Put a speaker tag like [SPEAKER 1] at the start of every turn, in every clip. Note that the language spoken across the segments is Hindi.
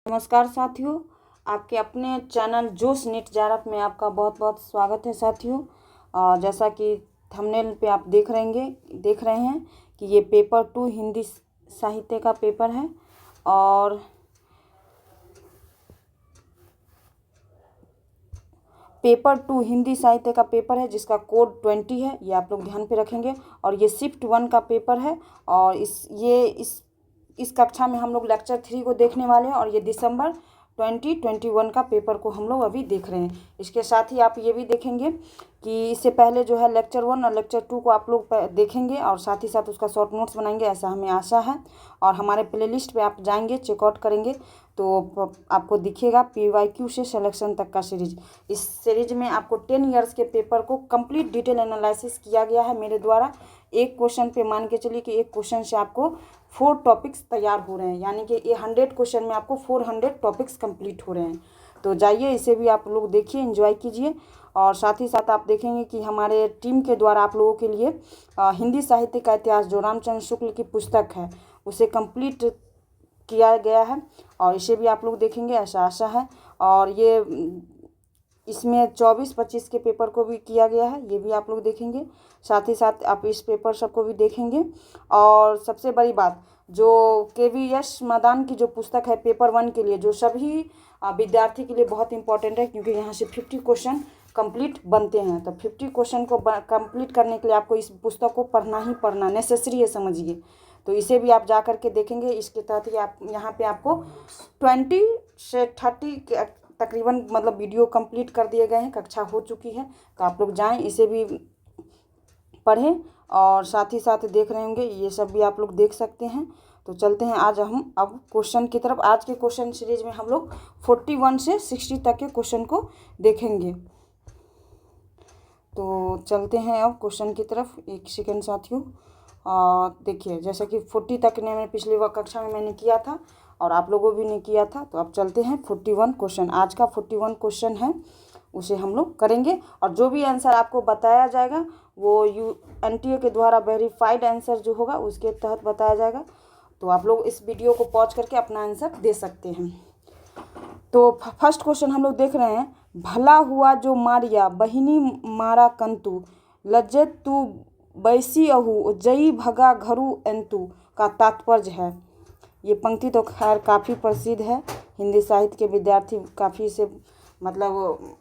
[SPEAKER 1] नमस्कार साथियों, आपके अपने चैनल जोश नीट जारप में आपका बहुत बहुत स्वागत है साथियों। जैसा कि थंबनेल पे आप देख रहे हैं कि ये पेपर 2 हिंदी साहित्य का पेपर है और पेपर 2 हिंदी साहित्य का पेपर है जिसका कोड 20 है। ये आप लोग ध्यान पे रखेंगे। और ये शिफ्ट 1 का पेपर है और इस कक्षा में हम लोग लेक्चर 3 को देखने वाले हैं और ये दिसंबर 2021 का पेपर को हम लोग अभी देख रहे हैं। इसके साथ ही आप ये भी देखेंगे कि इससे पहले जो है लेक्चर 1 और लेक्चर 2 को आप लोग देखेंगे और साथ ही साथ उसका शॉर्ट नोट्स बनाएंगे, ऐसा हमें आशा है। और हमारे प्लेलिस्ट पे आप जाएंगे, चेकआउट करेंगे तो आपको दिखेगा PYQ से सिलेक्शन तक का सीरीज। इस सीरीज में आपको 10 इयर्स के पेपर को कंप्लीट डिटेल एनालिसिस किया गया है मेरे द्वारा। एक क्वेश्चन पे मान के चलिए कि एक क्वेश्चन से आपको 4 टॉपिक्स तैयार हो रहे हैं, यानी कि ये 100 क्वेश्चन में आपको 400 टॉपिक्स कंप्लीट हो रहे हैं। तो जाइए, इसे भी आप लोग देखिए, एंजॉय कीजिए। और साथ ही साथ आप देखेंगे कि हमारे टीम के द्वारा आप लोगों के लिए हिंदी साहित्य का इतिहास जो रामचंद्र शुक्ल की पुस्तक है उसे कंप्लीट किया गया है और इसे भी आप लोग देखेंगे, ऐसा आशा है। और ये इसमें 24-25 के पेपर को भी किया गया है, ये भी आप लोग देखेंगे। साथ ही साथ आप इस पेपर सबको भी देखेंगे। और सबसे बड़ी बात, जो KVS मैदान की जो पुस्तक है पेपर 1 के लिए, जो सभी विद्यार्थी के लिए बहुत इंपॉर्टेंट है, क्योंकि यहाँ से 50 क्वेश्चन कंप्लीट बनते हैं। तो 50 क्वेश्चन को कंप्लीट करने के लिए आपको इस पुस्तक को पढ़ना ही पढ़ना नेसेसरी है, समझिए। तो इसे भी आप जा कर के देखेंगे। इसके तहत ही आप यहाँ पे आपको 20 से 30 के तकरीबन मतलब वीडियो कंप्लीट कर दिए गए हैं, कक्षा हो चुकी है। तो आप लोग जाएं, इसे भी पढ़ें और साथ ही साथ देख रहे होंगे, ये सब भी आप लोग देख सकते हैं। तो चलते हैं आज हम अब क्वेश्चन की तरफ। आज के क्वेश्चन सीरीज में हम लोग 41 से 60 तक के क्वेश्चन को देखेंगे। तो चलते हैं अब क्वेश्चन की तरफ। एक सेकेंड साथियों, देखिए, जैसा कि 40 तक ने मैं पिछली कक्षा में मैंने किया था और आप लोगों भी ने किया था। तो अब चलते हैं 41 क्वेश्चन। आज का 41 क्वेश्चन है, उसे हम लोग करेंगे। और जो भी आंसर आपको बताया जाएगा वो NTA के द्वारा वेरीफाइड आंसर जो होगा उसके तहत बताया जाएगा। तो आप लोग इस वीडियो को पॉज करके अपना आंसर दे सकते हैं। तो फर्स्ट क्वेश्चन हम लोग देख रहे हैं, भला हुआ जो मारिया बहिनी मारा कंतु, लज्जत तू बैसी अहू जई भगा घरू एंतु का तात्पर्य है। ये पंक्ति तो खैर काफ़ी प्रसिद्ध है, हिंदी साहित्य के विद्यार्थी काफ़ी से मतलब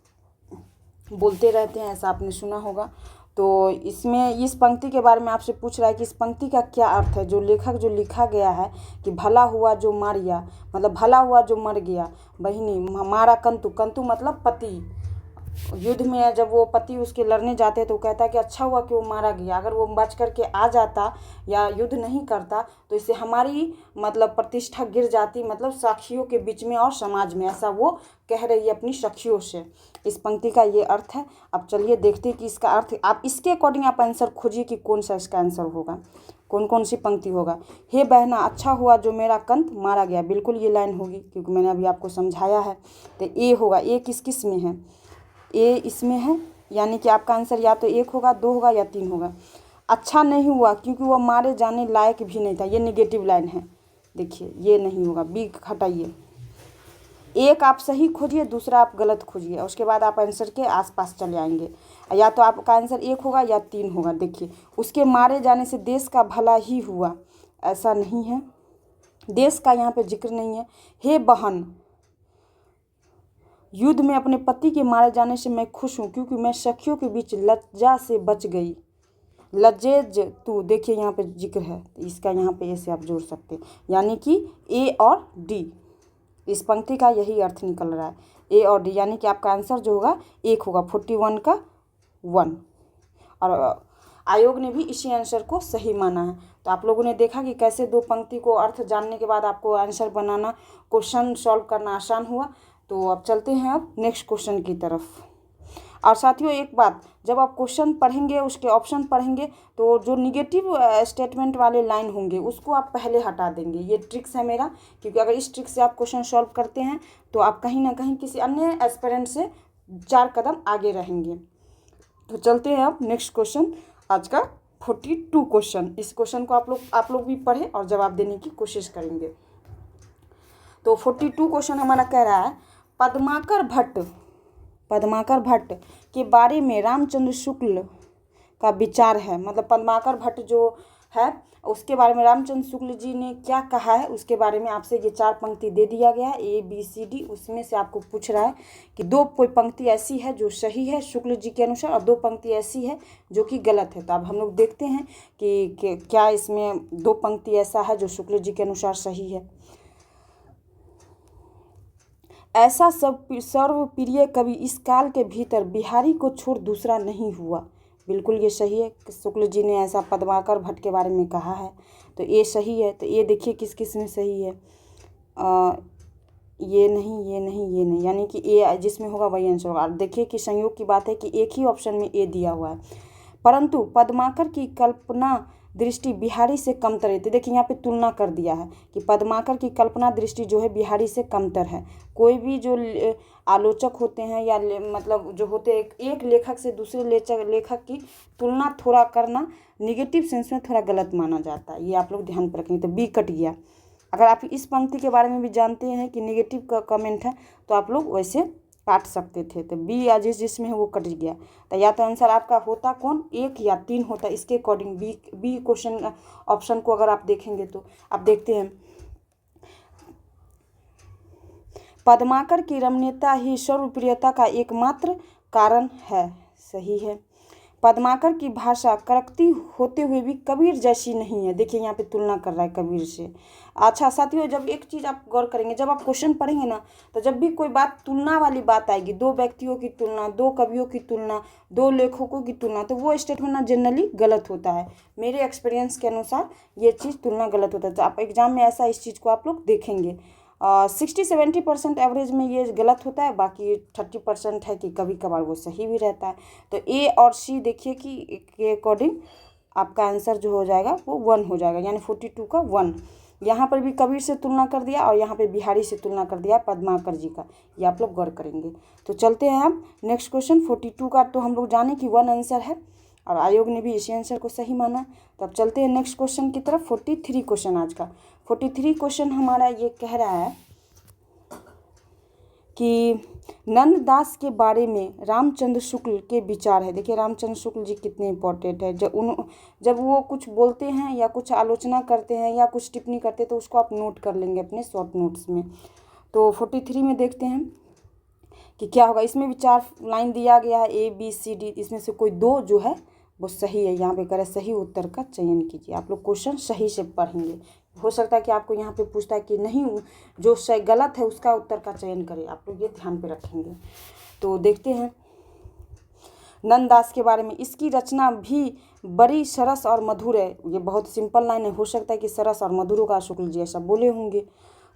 [SPEAKER 1] बोलते रहते हैं, ऐसा आपने सुना होगा। तो इसमें इस पंक्ति के बारे में आपसे पूछ रहा है कि इस पंक्ति का क्या अर्थ है। जो लेखक जो लिखा गया है कि भला हुआ जो मारिया मतलब भला हुआ जो मर गया, बहिनी मारा कंतु, कंतु मतलब पति। युद्ध में जब वो पति उसके लड़ने जाते तो कहता है कि अच्छा हुआ कि वो मारा गया, अगर वो बच करके आ जाता या युद्ध नहीं करता तो इससे हमारी मतलब प्रतिष्ठा गिर जाती, मतलब साखियों के बीच में और समाज में, ऐसा वो कह रही है अपनी सखियों से। इस पंक्ति का ये अर्थ है। अब चलिए देखते हैं कि इसका अर्थ, आप इसके अकॉर्डिंग आप आंसर खोजिए कि कौन सा इसका आंसर होगा, कौन कौन सी पंक्ति होगा। हे बहना अच्छा हुआ जो मेरा कंत मारा गया, बिल्कुल ये लाइन होगी क्योंकि मैंने अभी आपको समझाया है। तो ए होगा। ए किस में है? ए इसमें है, यानी कि आपका आंसर या तो 1 होगा, 2 होगा या 3 होगा। अच्छा नहीं हुआ क्योंकि वह मारे जाने लायक भी नहीं था, ये नेगेटिव लाइन है। देखिए ये नहीं होगा, बी हटाइए। एक आप सही खोजिए, दूसरा आप गलत खोजिए, उसके बाद आप आंसर के आसपास चले आएंगे। या तो आपका आंसर 1 होगा या 3 होगा। देखिए, उसके मारे जाने से देश का भला ही हुआ, ऐसा नहीं है, देश का यहाँ पे जिक्र नहीं है। हे बहन, युद्ध में अपने पति के मारे जाने से मैं खुश हूँ क्योंकि मैं सखियों के बीच लज्जा से बच गई। लज्जेज तू, देखिए यहाँ पे जिक्र है, इसका यहाँ पे ऐसे आप जोड़ सकते हैं, यानी कि ए और डी। इस पंक्ति का यही अर्थ निकल रहा है, ए और डी, यानी कि आपका आंसर जो होगा 1 होगा, 41 का 1। और आयोग ने भी इसी आंसर को सही माना है। तो आप लोगों ने देखा कि कैसे 2 पंक्ति को अर्थ जानने के बाद आपको आंसर बनाना, क्वेश्चन सॉल्व करना आसान हुआ। तो अब चलते हैं अब नेक्स्ट क्वेश्चन की तरफ। और साथियों एक बात, जब आप क्वेश्चन पढ़ेंगे, उसके ऑप्शन पढ़ेंगे, तो जो निगेटिव स्टेटमेंट वाले लाइन होंगे उसको आप पहले हटा देंगे। ये ट्रिक्स है मेरा, क्योंकि अगर इस ट्रिक से आप क्वेश्चन सॉल्व करते हैं तो आप कहीं ना कहीं किसी अन्य एस्पिरेंट से 4 कदम आगे रहेंगे। तो चलते हैं अब नेक्स्ट क्वेश्चन, आज का 42 क्वेश्चन। इस क्वेश्चन को आप लोग भी पढ़ें और जवाब देने की कोशिश करेंगे। तो 42 क्वेश्चन हमारा कह रहा है पद्माकर भट्ट के बारे में रामचंद्र शुक्ल का विचार है। मतलब पद्माकर भट्ट जो है उसके बारे में रामचंद्र शुक्ल जी ने क्या कहा है उसके बारे में आपसे ये 4 पंक्ति दे दिया गया है, ABCD। उसमें से आपको पूछ रहा है कि 2 कोई पंक्ति ऐसी है जो सही है शुक्ल जी के अनुसार और 2 पंक्ति ऐसी है जो कि गलत है। तो अब हम लोग देखते हैं कि क्या इसमें 2 पंक्ति ऐसा है जो शुक्ल जी के अनुसार सही है। ऐसा सब सर्वप्रिय कवि इस काल के भीतर बिहारी को छोड़ दूसरा नहीं हुआ। बिल्कुल ये सही है, शुक्ल जी ने ऐसा पद्माकर भट्ट के बारे में कहा है, तो ये सही है। तो ये देखिए किस किस में सही है, ये नहीं, यानी कि ए जिसमें होगा वही आंसर होगा। देखिए कि संयोग की बात है कि एक ही ऑप्शन में ए दिया हुआ है, परंतु पद्माकर की कल्पना दृष्टि बिहारी से कमतर है। तो देखिए यहाँ पे तुलना कर दिया है कि पद्माकर की कल्पना दृष्टि जो है बिहारी से कमतर है। कोई भी जो आलोचक होते हैं या मतलब जो होते हैं एक लेखक से दूसरे लेखक की तुलना थोड़ा करना निगेटिव सेंस में थोड़ा गलत माना जाता है, ये आप लोग ध्यान पर रखेंगे। तो बी कट गया। अगर आप इस पंक्ति के बारे में भी जानते हैं कि निगेटिव का कमेंट है तो आप लोग वैसे काट सकते थे, तो बी या जिसमें है वो कट गया। तो या तो आंसर आपका होता कौन 1 या 3 होता, इसके अकॉर्डिंग बी क्वेश्चन ऑप्शन को अगर आप देखेंगे तो आप देखते हैं पद्माकर की रमणीयता ही सर्वप्रियता का एकमात्र कारण है। सही है। पद्माकर की भाषा करकती होते हुए भी कबीर जैसी नहीं है। देखिए यहाँ पे तुलना कर रहा है कबीर से। अच्छा साथियों, जब एक चीज़ आप गौर करेंगे, जब आप क्वेश्चन पढ़ेंगे ना, तो जब भी कोई बात तुलना वाली बात आएगी, 2 व्यक्तियों की तुलना, 2 कवियों की तुलना, 2 लेखकों की तुलना, तो वो स्टेटमेंट ना जनरली गलत होता है। मेरे एक्सपीरियंस के अनुसार ये चीज़ तुलना गलत होता है। तो आप एग्जाम में ऐसा इस चीज़ को आप लोग देखेंगे। 60-70% एवरेज में ये गलत होता है, बाकी 30% है कि कभी कभार वो सही भी रहता है। तो ए और सी देखिए कि के अकॉर्डिंग आपका आंसर जो हो जाएगा वो 1 हो जाएगा, यानी 42 का 1। यहाँ पर भी कबीर से तुलना कर दिया और यहाँ पे बिहारी से तुलना कर दिया पद्माकर जी का, ये आप लोग गौर करेंगे। तो चलते हैं हम नेक्स्ट क्वेश्चन 42 का। तो हम लोग जाने कि 1 आंसर है और आयोग ने भी इसी आंसर को सही माना। तो अब चलते हैं नेक्स्ट क्वेश्चन की तरफ। 43 क्वेश्चन आज का 43 क्वेश्चन हमारा ये कह रहा है कि नंददास के बारे में रामचंद्र शुक्ल के विचार है। देखिए रामचंद्र शुक्ल जी कितने इंपॉर्टेंट है। जब वो कुछ बोलते हैं या कुछ आलोचना करते हैं या कुछ टिप्पणी करते हैं तो उसको आप नोट कर लेंगे अपने शॉर्ट नोट्स में। तो 43 में देखते हैं कि क्या होगा। इसमें भी 4 लाइन दिया गया है ABCD, इसमें से कोई 2 जो है वो सही है। यहाँ पे करें सही उत्तर का चयन कीजिए। आप लोग क्वेश्चन सही से पढ़ेंगे। हो सकता है कि आपको यहाँ पे पूछता है कि नहीं जो सही गलत है उसका उत्तर का चयन करें, आप लोग ये ध्यान पे रखेंगे। तो देखते हैं नंददास के बारे में। इसकी रचना भी बड़ी सरस और मधुर है। ये बहुत सिंपल लाइन है, हो सकता है कि सरस और मधुर का शुक्ल जी ऐसा बोले होंगे।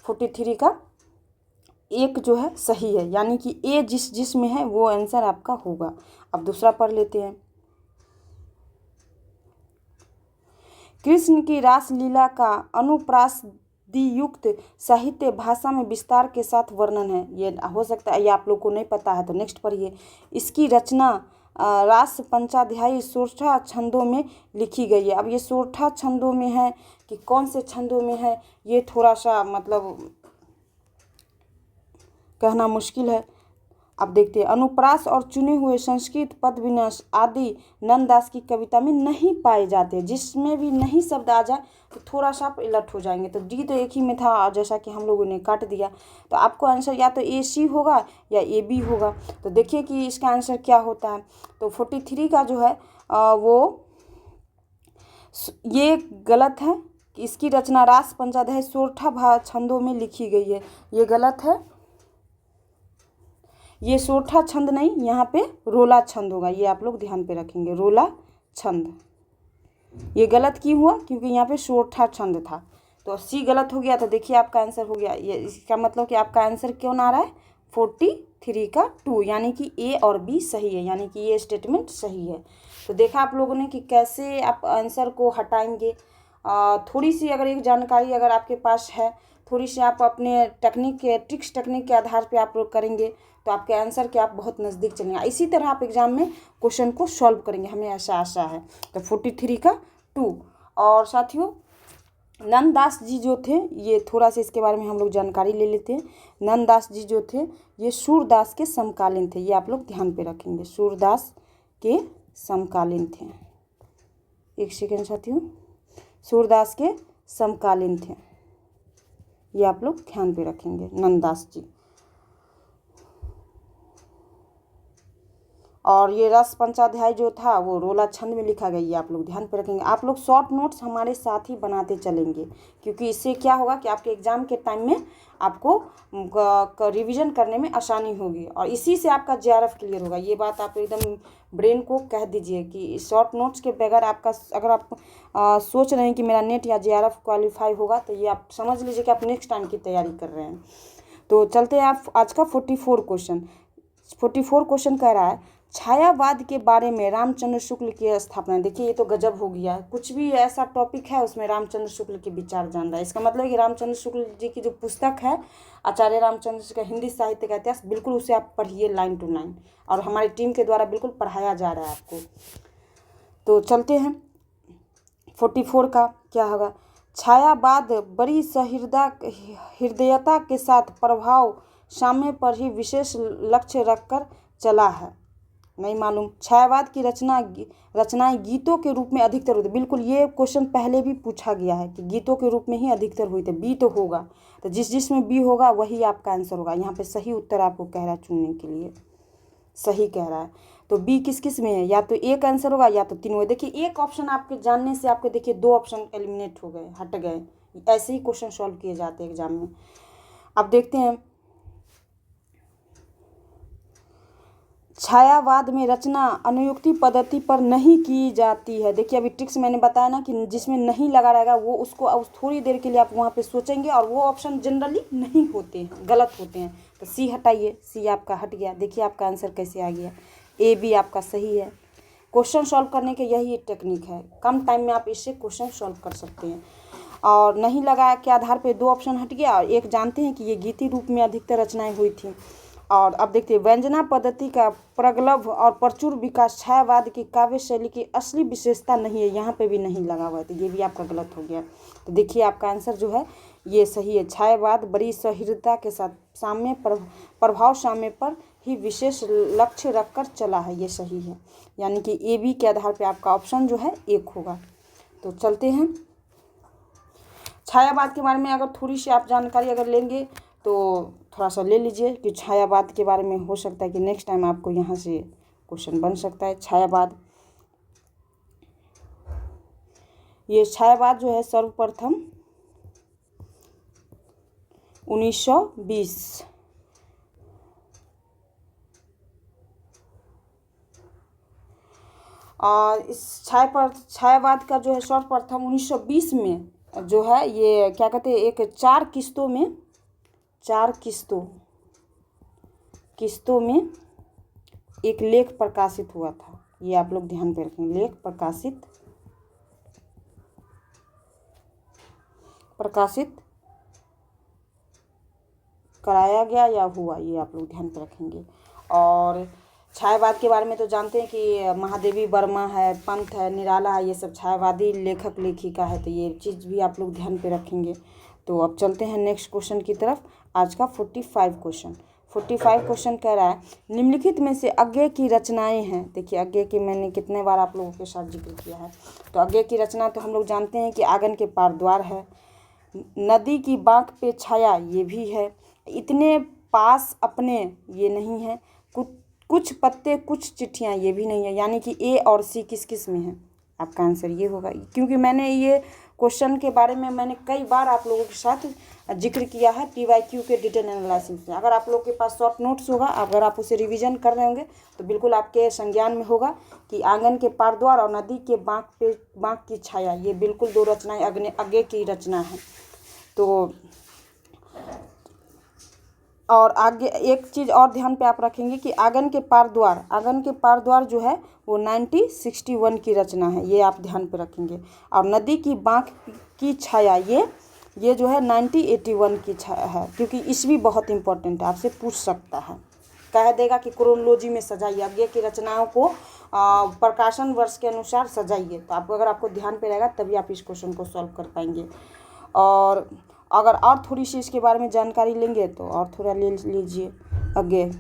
[SPEAKER 1] 43 का 1 जो है सही है, यानी कि ए जिसमें है वो आंसर आपका होगा। अब दूसरा पढ़ लेते हैं। कृष्ण की रासलीला का अनुप्रासदियुक्त साहित्य भाषा में विस्तार के साथ वर्णन है। ये हो सकता है ये आप लोग को नहीं पता है, तो नेक्स्ट पढ़िए। इसकी रचना रास पंचाध्यायी सोरठा छंदों में लिखी गई है। अब ये सोरठा छंदों में है कि कौन से छंदों में है ये थोड़ा सा मतलब कहना मुश्किल है। अब देखते हैं। अनुप्रास और चुने हुए संस्कृत पद विन्यास आदि नंददास की कविता में नहीं पाए जाते। जिसमें भी नहीं शब्द आ जाए तो थोड़ा सा आप अलर्ट हो जाएंगे। तो डी तो एक ही में था, जैसा कि हम लोगों ने काट दिया। तो आपको आंसर या तो AC होगा या AB होगा। तो देखिए कि इसका आंसर क्या होता है। तो 43 का जो है वो ये गलत है कि इसकी रचना रास पंचाध्याय सोरठा छंदों में लिखी गई है, ये गलत है। ये सोरठा छंद नहीं, यहाँ पे रोला छंद होगा, ये आप लोग ध्यान पे रखेंगे। रोला छंद ये गलत क्यों हुआ, क्योंकि यहाँ पे सोरठा छंद था। तो C गलत हो गया। तो देखिए आपका आंसर हो गया। ये इसका मतलब कि आपका आंसर क्यों ना आ रहा है 43 का 2, यानी कि A और B सही है, यानी कि ये स्टेटमेंट सही है। तो देखा आप लोगों ने कि कैसे आप आंसर को हटाएंगे। थोड़ी सी अगर एक जानकारी अगर आपके पास है, थोड़ी सी आप अपने ट्रिक्स टेक्निक के आधार पे आप लोग करेंगे तो आपके आंसर के आप बहुत नज़दीक चलेंगे। इसी तरह आप एग्जाम में क्वेश्चन को सॉल्व करेंगे, हमें ऐसा आशा है। तो 43 का 2। और साथियों नंददास जी जो थे, ये थोड़ा सा इसके बारे में हम लोग जानकारी ले लेते हैं। नंददास जी जो थे ये सूरदास के समकालीन थे, ये आप लोग ध्यान पे रखेंगे, सूरदास के समकालीन थे। एक सेकेंड साथियों, सूरदास के समकालीन थे, ये आप लोग ध्यान पे रखेंगे, नंददास जी। और ये रस पंचाध्याय जो था वो रोला छंद में लिखा गया, ये आप लोग ध्यान पे रखेंगे। आप लोग शॉर्ट नोट्स हमारे साथ ही बनाते चलेंगे, क्योंकि इससे क्या होगा कि आपके एग्जाम के टाइम में आपको रिवीजन करने में आसानी होगी और इसी से आपका जेआरएफ क्लियर होगा। ये बात आप एकदम ब्रेन को कह दीजिए कि शॉर्ट नोट्स के बगैर आपका, अगर आप सोच रहे हैं कि मेरा नेट या जेआरएफ क्वालिफाई होगा, तो ये आप समझ लीजिए कि आप नेक्स्ट टाइम की तैयारी कर रहे हैं। तो चलते हैं आप आज का 44 क्वेश्चन। 44 क्वेश्चन कह रहा है छायावाद के बारे में रामचंद्र शुक्ल की स्थापना। देखिए ये तो गजब हो गया, कुछ भी ऐसा टॉपिक है उसमें रामचंद्र शुक्ल के विचार जान रहा है। इसका मतलब है कि रामचंद्र शुक्ल जी की जो पुस्तक है आचार्य रामचंद्र का हिंदी साहित्य का इतिहास, बिल्कुल उसे आप पढ़िए लाइन टू लाइन, और हमारी टीम के द्वारा बिल्कुल पढ़ाया जा रहा है आपको। तो चलते हैं 44 का क्या होगा। छायावाद बड़ी हृदयता के साथ प्रभाव साम्य पर ही विशेष लक्ष्य रखकर चला है। नहीं मालूम। छायावाद की रचनाएं गीतों के रूप में अधिकतर होती, बिल्कुल ये क्वेश्चन पहले भी पूछा गया है कि गीतों के रूप में ही अधिकतर हुई थे। बी तो होगा, तो जिसमें बी होगा वही आपका आंसर होगा। यहाँ पे सही उत्तर आपको कह रहा है चुनने के लिए, सही कह रहा है। तो बी किस किस में है, या तो एक आंसर होगा या तो तीनों। देखिए एक ऑप्शन आपके जानने से आपके देखिए 2 ऑप्शन एलिमिनेट हो गए, हट गए। ऐसे ही क्वेश्चन सॉल्व किए जाते हैं एग्जाम में। अब देखते हैं छायावाद में रचना अनुयुक्ति पद्धति पर नहीं की जाती है। देखिए अभी ट्रिक्स मैंने बताया ना कि जिसमें नहीं लगा रहेगा वो उसको अब थोड़ी देर के लिए आप वहाँ पे सोचेंगे, और वो ऑप्शन जनरली नहीं होते हैं, गलत होते हैं। तो सी हटाइए, सी आपका हट गया। देखिए आपका आंसर कैसे आ गया, ए बी आपका सही है। क्वेश्चन सॉल्व करने के यही टेक्निक है, कम टाइम में आप इससे क्वेश्चन सॉल्व कर सकते हैं। और नहीं लगा के आधार पर 2 ऑप्शन हट गया, और एक जानते हैं कि ये गीति रूप में अधिकतर रचनाएँ हुई थी। और अब देखते हैं व्यंजना पद्धति का प्रगल्भ और प्रचुर विकास छायावाद की काव्य शैली की असली विशेषता नहीं है। यहाँ पे भी नहीं लगा हुआ है, तो ये भी आपका गलत हो गया। तो देखिए आपका आंसर जो है ये सही है। छायावाद बड़ी सहृदयता के साथ साम्य प्रभाव साम्य पर ही विशेष लक्ष्य रखकर चला है, ये सही है। यानी कि ए बी के आधार पर आपका ऑप्शन जो है 1 होगा। तो चलते हैं छायावाद के बारे में अगर थोड़ी सी आप जानकारी अगर लेंगे तो थोड़ा सा ले लीजिए कि छायावाद के बारे में हो सकता है कि नेक्स्ट टाइम आपको यहाँ से क्वेश्चन बन सकता है। छायावाद, ये छायावाद जो है सर्वप्रथम 1920 और इस छायावाद का जो है सर्वप्रथम 1920 में जो है ये क्या कहते हैं, एक 4 किस्तों में 4 किस्तों में एक लेख प्रकाशित हुआ था। ये आप लोग ध्यान पे रखें, लेख प्रकाशित कराया गया या हुआ, ये आप लोग ध्यान पे रखेंगे। और छायावाद के बारे में तो जानते हैं कि महादेवी वर्मा है, पंत है, निराला है, ये सब छायावादी लेखक लेखिका है। तो ये चीज़ भी आप लोग ध्यान पे रखेंगे। तो अब चलते हैं नेक्स्ट क्वेश्चन की तरफ। आज का 45 क्वेश्चन कह रहा है निम्नलिखित में से अज्ञेय की रचनाएं हैं। देखिए अज्ञेय की मैंने कितने बार आप लोगों के साथ जिक्र किया है। तो अज्ञेय की रचना तो हम लोग जानते हैं कि आंगन के पार द्वार है, नदी की बाँक पे छाया ये भी है, इतने पास अपने ये नहीं है, कुछ पत्ते कुछ चिट्ठियाँ ये भी नहीं है। यानी कि ए और सी किस किस में है, आपका आंसर ये होगा। क्योंकि मैंने ये क्वेश्चन के बारे में मैंने कई बार आप लोगों के साथ जिक्र किया है PYQ के डिटेल एनालिसिस में। अगर आप लोग के पास शॉर्ट नोट्स होगा, अगर आप उसे रिवीजन कर रहे होंगे तो बिल्कुल आपके संज्ञान में होगा कि आंगन के पार द्वार और नदी के बाँक की छाया ये बिल्कुल 2 रचनाएं अज्ञेय की रचना है। तो और आगे एक चीज़ और ध्यान पे आप रखेंगे कि आंगन के पार द्वार जो है वो 1961 की रचना है, ये आप ध्यान पे रखेंगे। और नदी की बाँक की छाया ये जो है 1981 की छाया है, क्योंकि ईस्वी बहुत इंपॉर्टेंट है, आपसे पूछ सकता है, कह देगा कि क्रोनोलॉजी में सजाइए, अज्ञेय की रचनाओं को प्रकाशन वर्ष के अनुसार सजाइए। तो अगर आपको ध्यान पे रहेगा तभी आप इस क्वेश्चन को सॉल्व कर पाएंगे। और अगर और थोड़ी सी इसके बारे में जानकारी लेंगे तो और थोड़ा ले लीजिए आगे।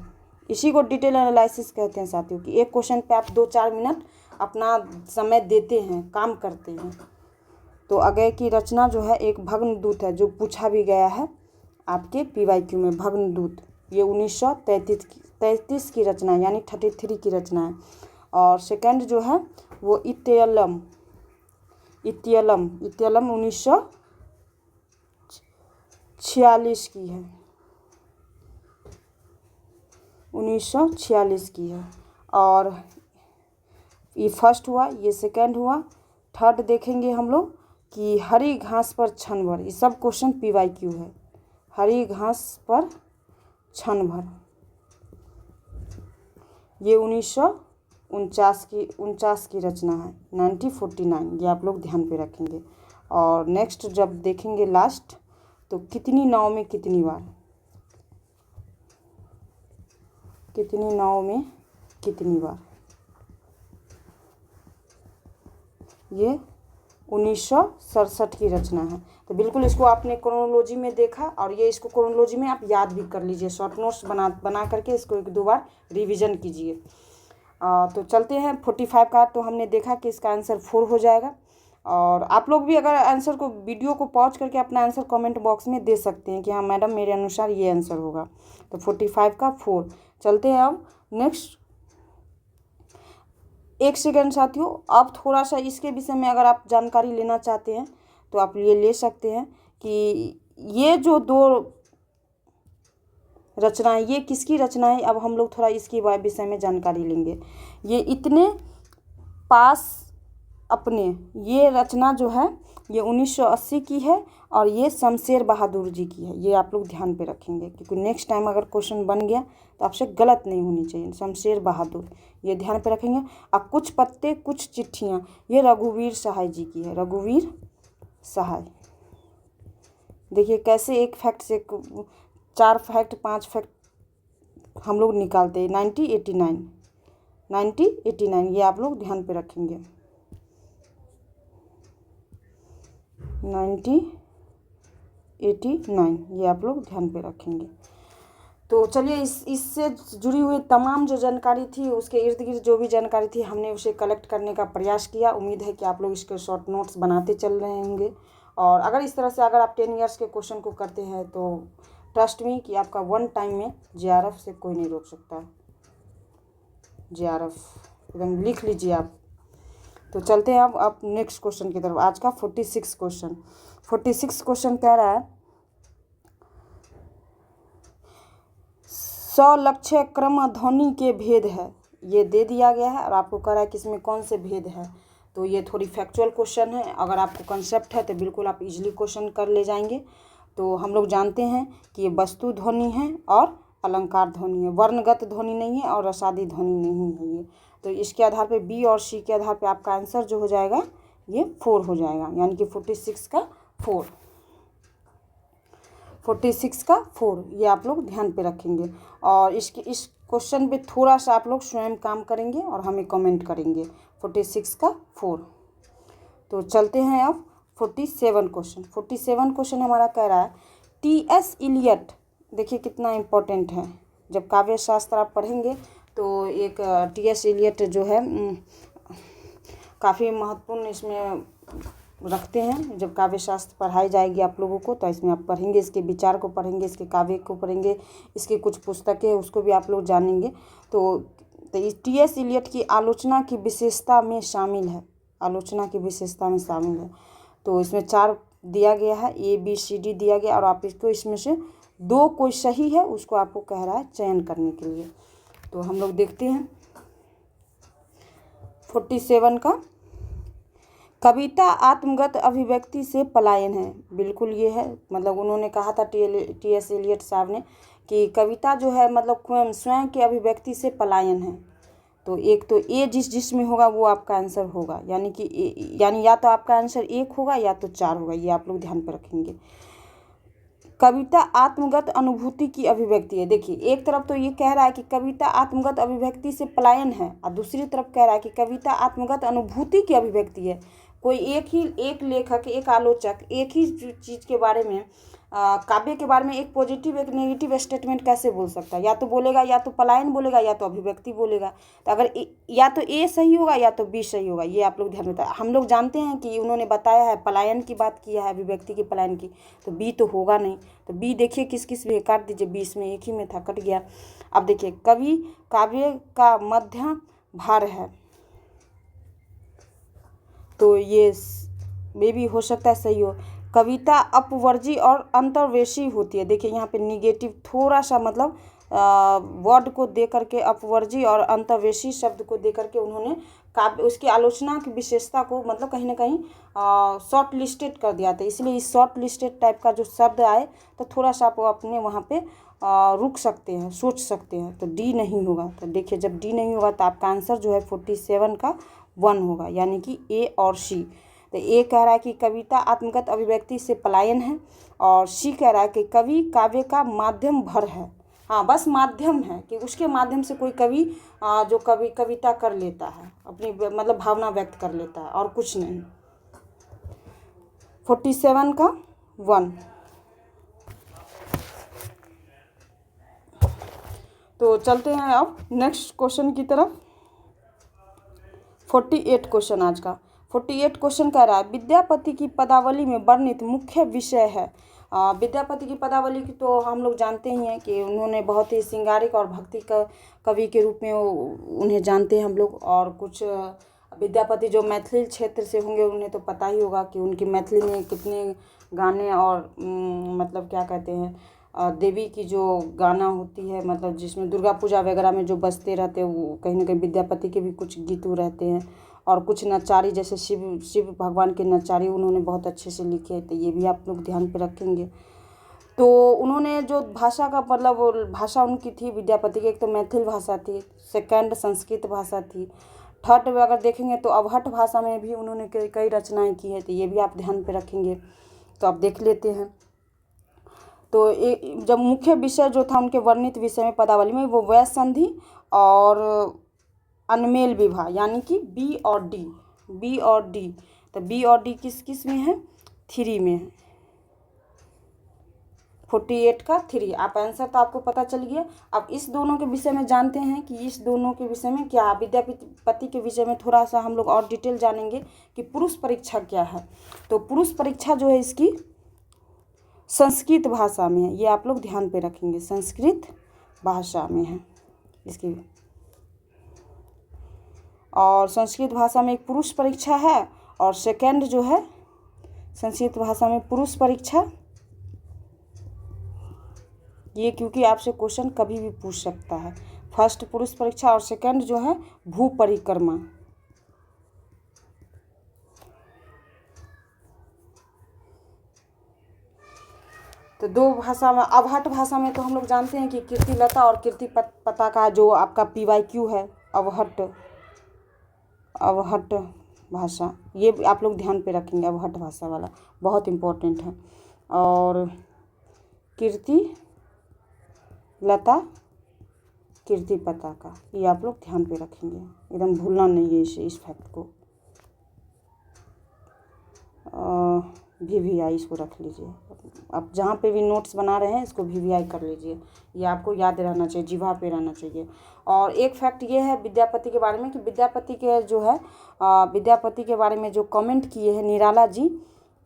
[SPEAKER 1] इसी को डिटेल एनालिसिस कहते हैं साथियों कि एक क्वेश्चन पे आप 2-4 मिनट अपना समय देते हैं, काम करते हैं। तो अगय की रचना जो है एक भग्नदूत है, जो पूछा भी गया है आपके PYQ में। भग्नदूत ये 1933 की रचना है, यानी 33 की रचना है। और सेकंड जो है वो इत्यलम 1946 की है, 1946 की है। और ये फर्स्ट हुआ, ये सेकंड हुआ। थर्ड देखेंगे हम लोग कि हरी घास पर क्षण भर, ये सब क्वेश्चन PYQ है। हरी घास पर क्षण भर ये 1949 की रचना है, 1949। ये आप लोग ध्यान पे रखेंगे। और नेक्स्ट जब देखेंगे लास्ट, तो कितनी नाव में कितनी बार, कितनी नाव में कितनी बार, ये 1967 की रचना है। तो बिल्कुल इसको आपने क्रोनोलॉजी में देखा, और ये इसको क्रोनोलॉजी में आप याद भी कर लीजिए, शॉर्ट नोट्स बना करके इसको 1-2 बार रिवीजन कीजिए। तो चलते हैं 45 का। तो हमने देखा कि इसका आंसर 4 हो जाएगा। और आप लोग भी अगर आंसर को, वीडियो को पॉज करके अपना आंसर कमेंट बॉक्स में दे सकते हैं कि हाँ मैडम मेरे अनुसार ये आंसर होगा। तो 45 का 4। चलते हैं अब नेक्स्ट। एक सेकेंड साथियों, अब थोड़ा सा इसके विषय में अगर आप जानकारी लेना चाहते हैं तो आप ये ले सकते हैं कि ये जो 2 रचनाएं, ये किसकी रचनाएं। अब हम लोग थोड़ा इसके विषय में जानकारी लेंगे। ये इतने पास अपने, ये रचना जो है ये 1980 की है, और ये शमशेर बहादुर जी की है। ये आप लोग ध्यान पे रखेंगे, क्योंकि नेक्स्ट टाइम अगर क्वेश्चन बन गया तो आपसे गलत नहीं होनी चाहिए। शमशेर बहादुर, ये ध्यान पे रखेंगे। अब कुछ पत्ते कुछ चिट्ठियाँ, ये रघुवीर सहाय जी की है। रघुवीर सहाय, देखिए कैसे एक फैक्ट से 4 फैक्ट 5 फैक्ट हम लोग निकालते हैं। 1989 ये आप लोग ध्यान पे रखेंगे। 1989 ये आप लोग ध्यान पे रखेंगे। तो चलिए इससे जुड़ी हुई तमाम जो जानकारी थी, उसके इर्द गिर्द जो भी जानकारी थी, हमने उसे कलेक्ट करने का प्रयास किया। उम्मीद है कि आप लोग इसके शॉर्ट नोट्स बनाते चल रहे होंगे। और अगर इस तरह से अगर आप 10 ईयर्स के क्वेश्चन को करते हैं तो ट्रस्ट मी कि आपका 1 टाइम में JRF से कोई नहीं रोक सकता। JRF एकदम लिख लीजिए आप। तो चलते हैं अब नेक्स्ट क्वेश्चन की तरफ। आज का 46 क्वेश्चन कह रहा है, सलक्ष्य क्रम ध्वनि के भेद है। ये दे दिया गया है और आपको कह रहा है कि इसमें कौन से भेद है। तो ये थोड़ी फैक्चुअल क्वेश्चन है। अगर आपको कंसेप्ट है तो बिल्कुल आप इजीली क्वेश्चन कर ले जाएंगे। तो हम लोग जानते हैं कि ये वस्तु ध्वनि है और अलंकार ध्वनि है, वर्णगत ध्वनि नहीं है और रसादी ध्वनि नहीं है ये। तो इसके आधार पे B और C के आधार पे आपका आंसर जो हो जाएगा ये 4 हो जाएगा, यानी कि 46 का 4। 46 का 4 ये आप लोग ध्यान पे रखेंगे। और इस क्वेश्चन पे थोड़ा सा आप लोग स्वयं काम करेंगे और हमें कमेंट करेंगे। 46 का 4। तो चलते हैं अब 47 क्वेश्चन। 47 क्वेश्चन हमारा कह रहा है, T.S. इलियट, देखिए कितना इम्पोर्टेंट है। जब काव्य शास्त्र आप पढ़ेंगे तो एक T.S. इलियट जो है काफ़ी महत्वपूर्ण इसमें रखते हैं। जब काव्य शास्त्र पढ़ाई जाएगी आप लोगों को तो इसमें आप पढ़ेंगे, इसके विचार को पढ़ेंगे, इसके काव्य को पढ़ेंगे, इसकी कुछ पुस्तकें हैं उसको भी आप लोग जानेंगे। तो T.S. इलियट की आलोचना की विशेषता में शामिल है, आलोचना की विशेषता में शामिल है। तो इसमें 4 दिया गया है, ABCD दिया गया, और आप इसको इसमें से 2 कोई सही है उसको आपको कह रहा है चयन करने के लिए। तो हम लोग देखते हैं 47 का। कविता आत्मगत अभिव्यक्ति से पलायन है, बिल्कुल ये है। मतलब उन्होंने कहा था T.S. इलियट साहब ने कि कविता जो है मतलब स्वयं के अभिव्यक्ति से पलायन है। तो एक तो ए जिसमें होगा वो आपका आंसर होगा, यानी या तो आपका आंसर 1 होगा या तो 4 होगा। ये आप लोग ध्यान पर रखेंगे। कविता आत्मगत अनुभूति की अभिव्यक्ति है। देखिए एक तरफ तो ये कह रहा है कि कविता आत्मगत अभिव्यक्ति से पलायन है, और दूसरी तरफ कह रहा है कि कविता आत्मगत अनुभूति की अभिव्यक्ति है। कोई एक लेखक, एक आलोचक एक ही चीज़ के बारे में, काव्य के बारे में एक पॉजिटिव एक नेगेटिव स्टेटमेंट कैसे बोल सकता है? या तो बोलेगा, या तो पलायन बोलेगा, या तो अभिव्यक्ति बोलेगा। तो अगर या तो ए सही होगा या तो बी सही होगा, ये आप लोग ध्यान में। हम लोग जानते हैं कि उन्होंने बताया है, पलायन की बात किया है, अभिव्यक्ति की, पलायन की, तो बी तो होगा नहीं। तो बी देखिए किस किस में काट दीजिए, 20 में एक ही में था, कट गया। अब देखिए, कवि काव्य का मध्य भार है, तो ये भी हो सकता है सही हो। कविता अपवर्जी और अंतर्वेशी होती है। देखिए यहाँ पे निगेटिव थोड़ा सा, मतलब वर्ड को दे करके अपवर्जी और अंतर्वेशी शब्द को दे करके उन्होंने काव्य, उसकी आलोचना की विशेषता को मतलब कहीं ना कहीं शॉर्ट लिस्टेड कर दिया था। इसलिए इस शॉर्ट लिस्टेड टाइप का जो शब्द आए तो थोड़ा सा आप अपने वहाँ पे रुक सकते हैं, सोच सकते हैं। तो डी नहीं होगा। तो देखिए जब डी नहीं होगा तो आपका आंसर जो है 47 का 1 होगा, यानी कि ए और सी। तो ए कह रहा है कि कविता आत्मगत अभिव्यक्ति से पलायन है, और सी कह रहा है कि कवि काव्य का माध्यम भर है। हाँ, बस माध्यम है कि उसके माध्यम से कोई कवि जो कविता कर लेता है, अपनी मतलब भावना व्यक्त कर लेता है, और कुछ नहीं। 47 का 1। तो चलते हैं अब नेक्स्ट क्वेश्चन की तरफ। 48 क्वेश्चन आज का। 48 क्वेश्चन कह रहा है, विद्यापति की पदावली में वर्णित मुख्य विषय है। विद्यापति की पदावली की तो हम लोग जानते ही हैं कि उन्होंने बहुत ही श्रृंगारिक और भक्ति का कवि के रूप में उन्हें जानते हैं हम लोग। और कुछ विद्यापति जो मैथिली क्षेत्र से होंगे उन्हें तो पता ही होगा कि उनकी मैथिली में कितने गाने और मतलब क्या कहते हैं, देवी की जो गाना होती है, मतलब जिसमें दुर्गा पूजा वगैरह में जो बजते रहते हैं, वो कहीं ना कहीं विद्यापति के भी कुछ गीत रहते हैं। और कुछ नचारी, जैसे शिव भगवान के नचारी उन्होंने बहुत अच्छे से लिखे, तो ये भी आप लोग ध्यान पे रखेंगे। तो उन्होंने जो भाषा का मतलब भाषा उनकी थी विद्यापति की, एक तो मैथिली भाषा थी, सेकंड संस्कृत भाषा थी, थर्ड अगर देखेंगे तो अवहट भाषा में भी उन्होंने कई रचनाएं की है, तो ये भी आप ध्यान पे रखेंगे। तो आप देख लेते हैं। तो जब मुख्य विषय जो था उनके वर्णित विषय में पदावली में, वो वैश्य संधि और अनमेल विवाह, यानी कि बी और डी। तो बी और डी किस किस में है? 3 में है। 48 का 3। आप आंसर तो आपको पता चल गया। अब इस दोनों के विषय में जानते हैं कि इस दोनों के विषय में क्या, विद्यापति के विषय में थोड़ा सा हम लोग और डिटेल जानेंगे कि पुरुष परीक्षा क्या है। तो पुरुष परीक्षा जो है इसकी संस्कृत भाषा में है, ये आप लोग ध्यान पे रखेंगे, संस्कृत भाषा में है इसकी। और संस्कृत भाषा में एक पुरुष परीक्षा है, और सेकंड जो है संस्कृत भाषा में पुरुष परीक्षा, ये क्योंकि आपसे क्वेश्चन कभी भी पूछ सकता है। फर्स्ट पुरुष परीक्षा और सेकंड जो है भू परिक्रमा। तो 2 भाषा में, अवहट भाषा में तो हम लोग जानते हैं कि कीर्तिलता और कीर्ति पताका जो आपका PYQ है, अवहट भाषा, ये आप लोग ध्यान पे रखेंगे, अवहट भाषा वाला बहुत इम्पोर्टेंट है। और कीर्ति लता, कीर्ति पताका, ये आप लोग ध्यान पे रखेंगे, एकदम भूलना नहीं है इस फैक्ट को। VVI इसको रख लीजिए, आप जहाँ पे भी नोट्स बना रहे हैं इसको VVI कर लीजिए, ये आपको याद रहना चाहिए, जीवा पे रहना चाहिए। और एक फैक्ट ये है विद्यापति के बारे में कि विद्यापति के जो है विद्यापति के बारे में जो कमेंट किए हैं निराला जी,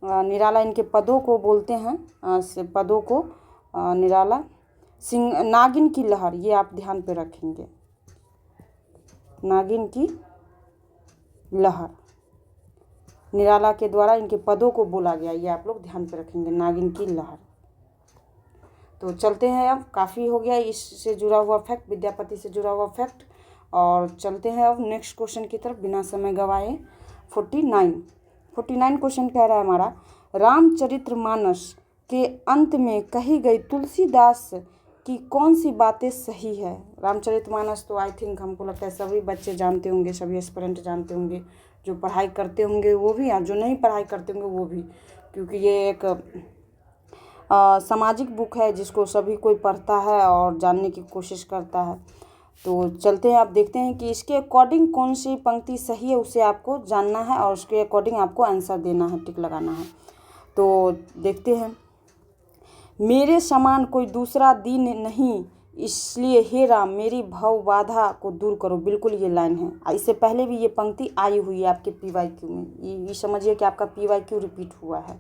[SPEAKER 1] निराला इनके पदों को बोलते हैं, पदों को निराला सिंह, नागिन की लहर, ये आप ध्यान पे रखेंगे, नागिन की लहर, निराला के द्वारा इनके पदों को बोला गया, ये आप लोग ध्यान पे रखेंगे, नागिन की लहर। तो चलते हैं, अब काफ़ी हो गया इससे जुड़ा हुआ फैक्ट, विद्यापति से जुड़ा हुआ फैक्ट, और चलते हैं अब नेक्स्ट क्वेश्चन की तरफ बिना समय गवाए। 49 क्वेश्चन कह रहा है हमारा, रामचरितमानस के अंत में कही गई तुलसीदास की कौन सी बातें सही है? रामचरितमानस तो आई थिंक हमको लगता है सभी बच्चे जानते होंगे, सभी एस्पिरेंट जानते होंगे, जो पढ़ाई करते होंगे वो भी, और जो नहीं पढ़ाई करते होंगे वो भी, क्योंकि ये एक सामाजिक बुक है जिसको सभी कोई पढ़ता है और जानने की कोशिश करता है। तो चलते हैं, आप देखते हैं कि इसके अकॉर्डिंग कौन सी पंक्ति सही है उसे आपको जानना है और उसके अकॉर्डिंग आपको आंसर देना है, टिक लगाना है। तो देखते हैं, मेरे समान कोई दूसरा दीन नहीं, इसलिए हे राम मेरी भव बाधा को दूर करो। बिल्कुल ये लाइन है, इससे पहले भी ये पंक्ति आई हुई है आपके PYQ में। ये समझिए कि आपका PYQ रिपीट हुआ है।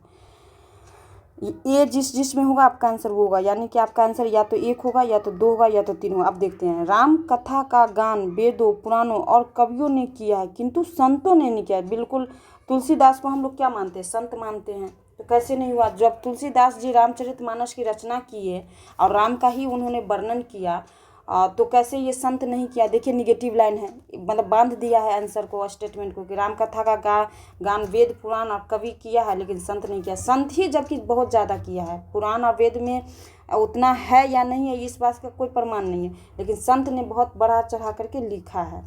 [SPEAKER 1] ये जिसमें होगा आपका आंसर वो होगा, यानी कि आपका आंसर या तो 1 होगा, या तो 2 होगा, या तो 3 होगा। अब देखते हैं, राम कथा का गान वेदों पुराणों और कवियों ने किया है, किंतु संतों ने नहीं किया है। बिल्कुल तुलसीदास को हम लोग क्या मानते हैं? संत मानते हैं। तो कैसे नहीं हुआ? जब तुलसीदास जी रामचरितमानस की रचना किए और राम का ही उन्होंने वर्णन किया, तो कैसे ये संत नहीं किया? देखिए निगेटिव लाइन है, मतलब बांध दिया है आंसर को, स्टेटमेंट को, कि राम कथा का गान वेद पुराण और कवि किया है लेकिन संत नहीं किया। संत ही जबकि बहुत ज़्यादा किया है, पुराण और वेद में उतना है या नहीं है इस बात का कोई प्रमाण नहीं है, लेकिन संत ने बहुत बढ़ा चढ़ा करके लिखा है।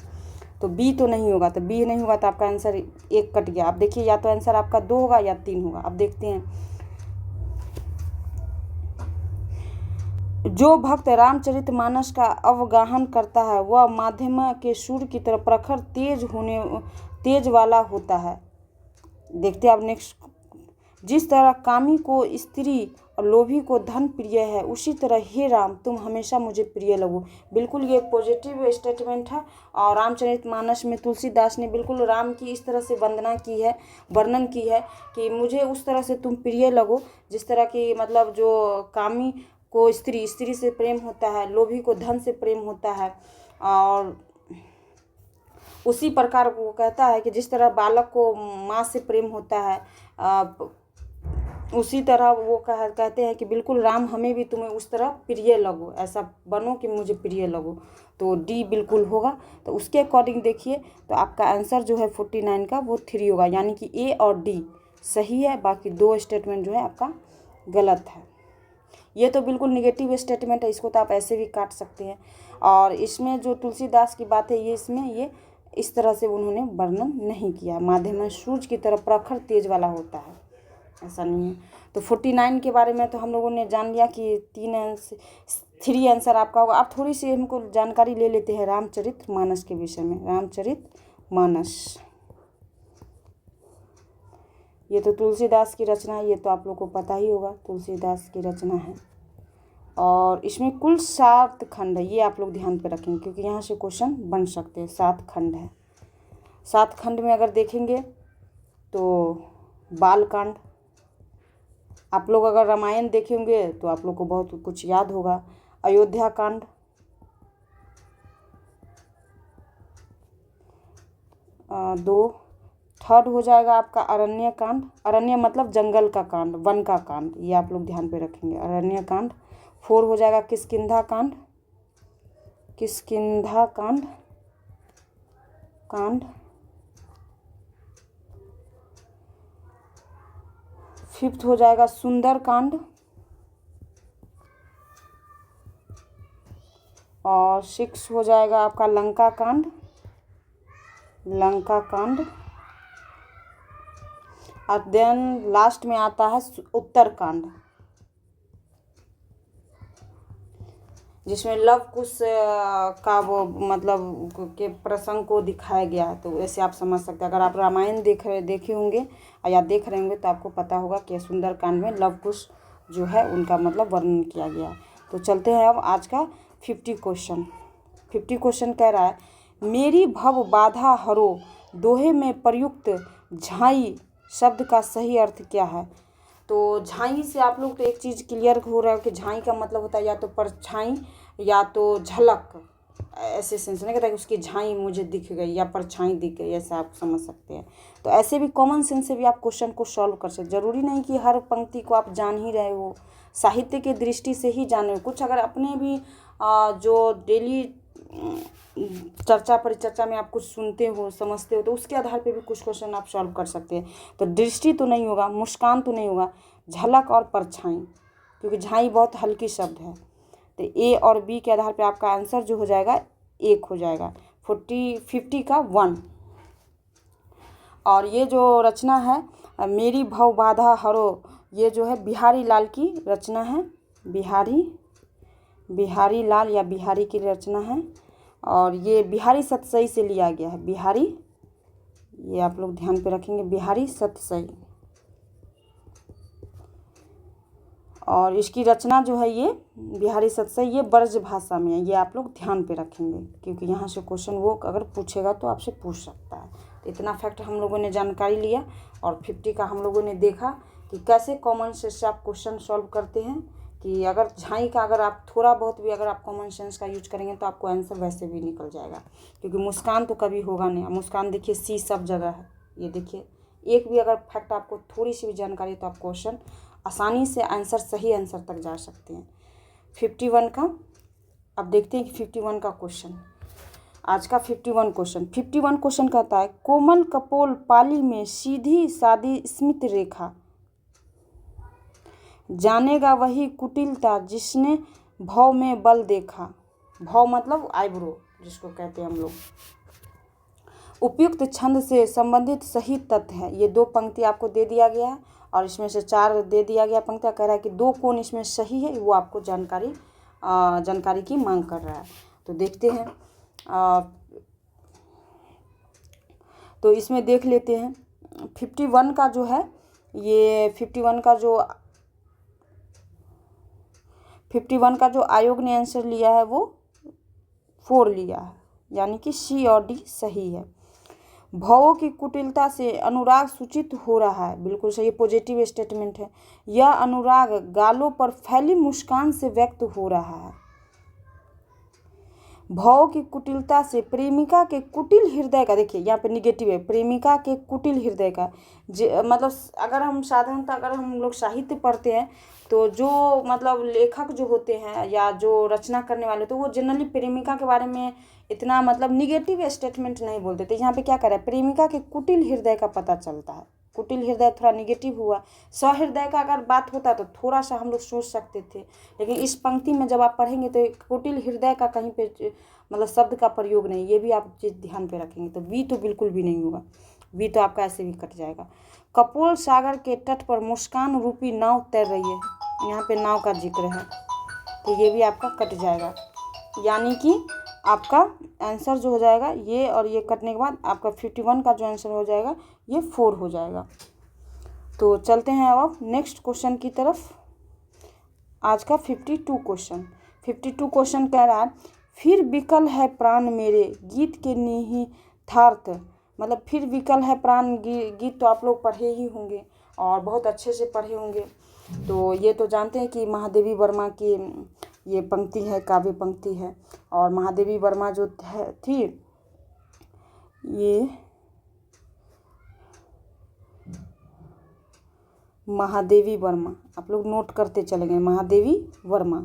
[SPEAKER 1] तो बी तो नहीं होगा, तो बी नहीं होगा तो आपका आंसर 1 कट गया। अब देखिए, या तो आंसर आपका 2 होगा या 3 होगा। अब देखते हैं, जो भक्त रामचरितमानस का अवगाहन करता है वह माध्यम के सूर्य की तरह प्रखर तेज वाला होता है। देखते हैं अब नेक्स्ट, जिस तरह कामी को स्त्री और लोभी को धन प्रिय है, उसी तरह हे राम तुम हमेशा मुझे प्रिय लगो। बिल्कुल ये पॉजिटिव स्टेटमेंट है। और रामचरितमानस में तुलसीदास ने बिल्कुल राम की इस तरह से वंदना की है, वर्णन की है कि मुझे उस तरह से तुम प्रिय लगो जिस तरह की, मतलब जो कामी को स्त्री से प्रेम होता है, लोभी को धन से प्रेम होता है, और उसी प्रकार वो कहता है कि जिस तरह बालक को माँ से प्रेम होता है, उसी तरह वो कहते हैं कि बिल्कुल राम हमें भी तुम्हें उस तरह प्रिय लगो, ऐसा बनो कि मुझे प्रिय लगो। तो डी बिल्कुल होगा। तो उसके अकॉर्डिंग देखिए, तो आपका आंसर जो है 49 का वो 3 होगा, यानी कि ए और डी सही है, बाकी 2 स्टेटमेंट जो है आपका गलत है। ये तो बिल्कुल निगेटिव स्टेटमेंट है, इसको तो आप ऐसे भी काट सकते हैं। और इसमें जो तुलसीदास की बात है, ये इसमें ये इस तरह से उन्होंने वर्णन नहीं किया। माध्यम सूर्य की तरह प्रखर तेज वाला होता है, ऐसा नहीं है। तो 49 के बारे में तो हम लोगों ने जान लिया कि 3 आंसर आपका होगा। आप थोड़ी सी हमको जानकारी ले लेते हैं रामचरितमानस के विषय में। रामचरितमानस ये तो तुलसीदास की रचना है, ये तो आप लोग को पता ही होगा, तुलसीदास की रचना है। और इसमें कुल 7 खंड है, ये आप लोग ध्यान पे रखेंगे क्योंकि यहाँ से क्वेश्चन बन सकते हैं। 7 खंड है। 7 खंड में अगर देखेंगे तो बालकांड, आप लोग अगर रामायण देखेंगे तो आप लोग को बहुत कुछ याद होगा। अयोध्या कांड, दो। थर्ड हो जाएगा आपका अरण्य कांड, अरण्य मतलब जंगल का कांड, वन का कांड, ये आप लोग ध्यान पे रखेंगे, अरण्य कांड। 4 हो जाएगा किष्किंधा कांड, किष्किंधा कांड। 5th हो जाएगा सुंदर कांड। और 6 हो जाएगा आपका लंका कांड, लंका कांड। और देन लास्ट में आता है उत्तरकांड, जिसमें लव कुश का वो मतलब के प्रसंग को दिखाया गया है। तो ऐसे आप समझ सकते हैं, अगर आप रामायण देखे होंगे या देख रहे होंगे तो आपको पता होगा कि सुंदरकांड में लव कुश जो है उनका मतलब वर्णन किया गया है। तो चलते हैं अब आज का 50 क्वेश्चन। 50 क्वेश्चन कह रहा है, मेरी भव बाधा हरो दोहे में प्रयुक्त झाई शब्द का सही अर्थ क्या है? तो झाई से आप लोग तो एक चीज़ क्लियर हो रहा है कि झाई का मतलब होता है या तो परछाई या तो झलक, ऐसे सेंस नहीं कहता कि उसकी झाई मुझे दिख गई या परछाई दिख गई, ऐसा आप समझ सकते हैं। तो ऐसे भी कॉमन सेंस से भी आप क्वेश्चन को सॉल्व कर सकते। ज़रूरी नहीं कि हर पंक्ति को आप जान ही रहे हो, साहित्य के दृष्टि से ही जाने हो। कुछ अगर अपने भी जो डेली चर्चा परिचर्चा में आप कुछ सुनते हो समझते हो तो उसके आधार पे भी कुछ क्वेश्चन आप सॉल्व कर सकते हैं। तो दृष्टि तो नहीं होगा, मुस्कान तो नहीं होगा, झलक और परछाई, क्योंकि झाई बहुत हल्की शब्द है। तो ए और बी के आधार पे आपका आंसर जो हो जाएगा 1 हो जाएगा। 50 का 1। और ये जो रचना है मेरी भव बाधा हरो, ये जो है बिहारी लाल की रचना है, बिहारी लाल या बिहारी की रचना है। और ये बिहारी सतसई से लिया गया है, बिहारी, ये आप लोग ध्यान पे रखेंगे, बिहारी सतसई। और इसकी रचना जो है ये बिहारी सतसई, ये ब्रज भाषा में है, ये आप लोग ध्यान पे रखेंगे क्योंकि यहाँ से क्वेश्चन वो अगर पूछेगा तो आपसे पूछ सकता है। तो इतना फैक्ट हम लोगों ने जानकारी लिया और 50 का हम लोगों ने देखा कि कैसे कॉमन सेंस से आप क्वेश्चन सॉल्व करते हैं, कि अगर झाई का अगर आप थोड़ा बहुत भी अगर आप कॉमन सेंस का यूज करेंगे तो आपको आंसर वैसे भी निकल जाएगा, क्योंकि मुस्कान तो कभी होगा नहीं। मुस्कान देखिए सी सब जगह है, ये देखिए एक भी अगर फैक्ट आपको थोड़ी सी भी जानकारी तो आप क्वेश्चन आसानी से आंसर, सही आंसर तक जा सकते हैं। 51 का अब देखते हैं कि 51 का क्वेश्चन, आज का 51 क्वेश्चन। 51 क्वेश्चन कहता है, कोमल कपोल पाली में सीधी सादी स्मित रेखा, जानेगा वही कुटिलता जिसने भव में बल देखा। भव मतलब आईब्रो जिसको कहते हैं हम लोग। उपयुक्त छंद से संबंधित सही तथ्य है, ये 2 पंक्ति आपको दे दिया गया है और इसमें से 4 दे दिया गया पंक्तियाँ। कह रहा है कि 2 कौन इसमें सही है, वो आपको जानकारी की मांग कर रहा है। तो देखते हैं, तो इसमें देख लेते हैं 51 का जो है, ये 51 का जो आयोग ने आंसर लिया है वो 4 लिया है, यानी कि सी और डी सही है। भावों की कुटिलता से अनुराग सूचित हो रहा है, बिल्कुल सही, पॉजिटिव स्टेटमेंट है। यह अनुराग गालों पर फैली मुस्कान से व्यक्त हो रहा है। भाव की कुटिलता से प्रेमिका के कुटिल हृदय का, देखिए यहाँ पे निगेटिव है, प्रेमिका के कुटिल हृदय का, मतलब अगर हम साधारणतः अगर हम लोग साहित्य पढ़ते हैं तो जो मतलब लेखक जो होते हैं या जो रचना करने वाले तो वो जनरली प्रेमिका के बारे में इतना मतलब निगेटिव स्टेटमेंट नहीं बोलते थे। यहाँ पे क्या कर रहा है, प्रेमिका के कुटिल हृदय का पता चलता है। कुटिल हृदय थोड़ा निगेटिव हुआ, सहृदय का अगर बात होता तो थोड़ा सा हम लोग सोच सकते थे, लेकिन इस पंक्ति में जब आप पढ़ेंगे तो कुटिल हृदय का कहीं पे मतलब शब्द का प्रयोग नहीं, ये भी आप चीज़ ध्यान पे रखेंगे। तो बी तो बिल्कुल भी नहीं होगा, बी तो आपका ऐसे भी कट जाएगा। कपोल सागर के तट पर मुस्कान रूपी नाव तैर रही है, यहाँ पे नाव का जिक्र है, तो ये भी आपका कट जाएगा। यानी कि आपका आंसर जो हो जाएगा ये और ये कटने के बाद आपका 51 का जो आंसर हो जाएगा ये 4 हो जाएगा। तो चलते हैं अब नेक्स्ट क्वेश्चन की तरफ। आज का 52 क्वेश्चन। 52 क्वेश्चन कह रहा है, फिर विकल है प्राण मेरे गीत के निहितार्थ, मतलब फिर विकल है प्राण गीत तो आप लोग पढ़े ही होंगे और बहुत अच्छे से पढ़े होंगे। तो ये तो जानते हैं कि महादेवी वर्मा की ये पंक्ति है, काव्य पंक्ति है। और महादेवी वर्मा जो थी ये महादेवी वर्मा, आप लोग नोट करते चले गए, महादेवी वर्मा।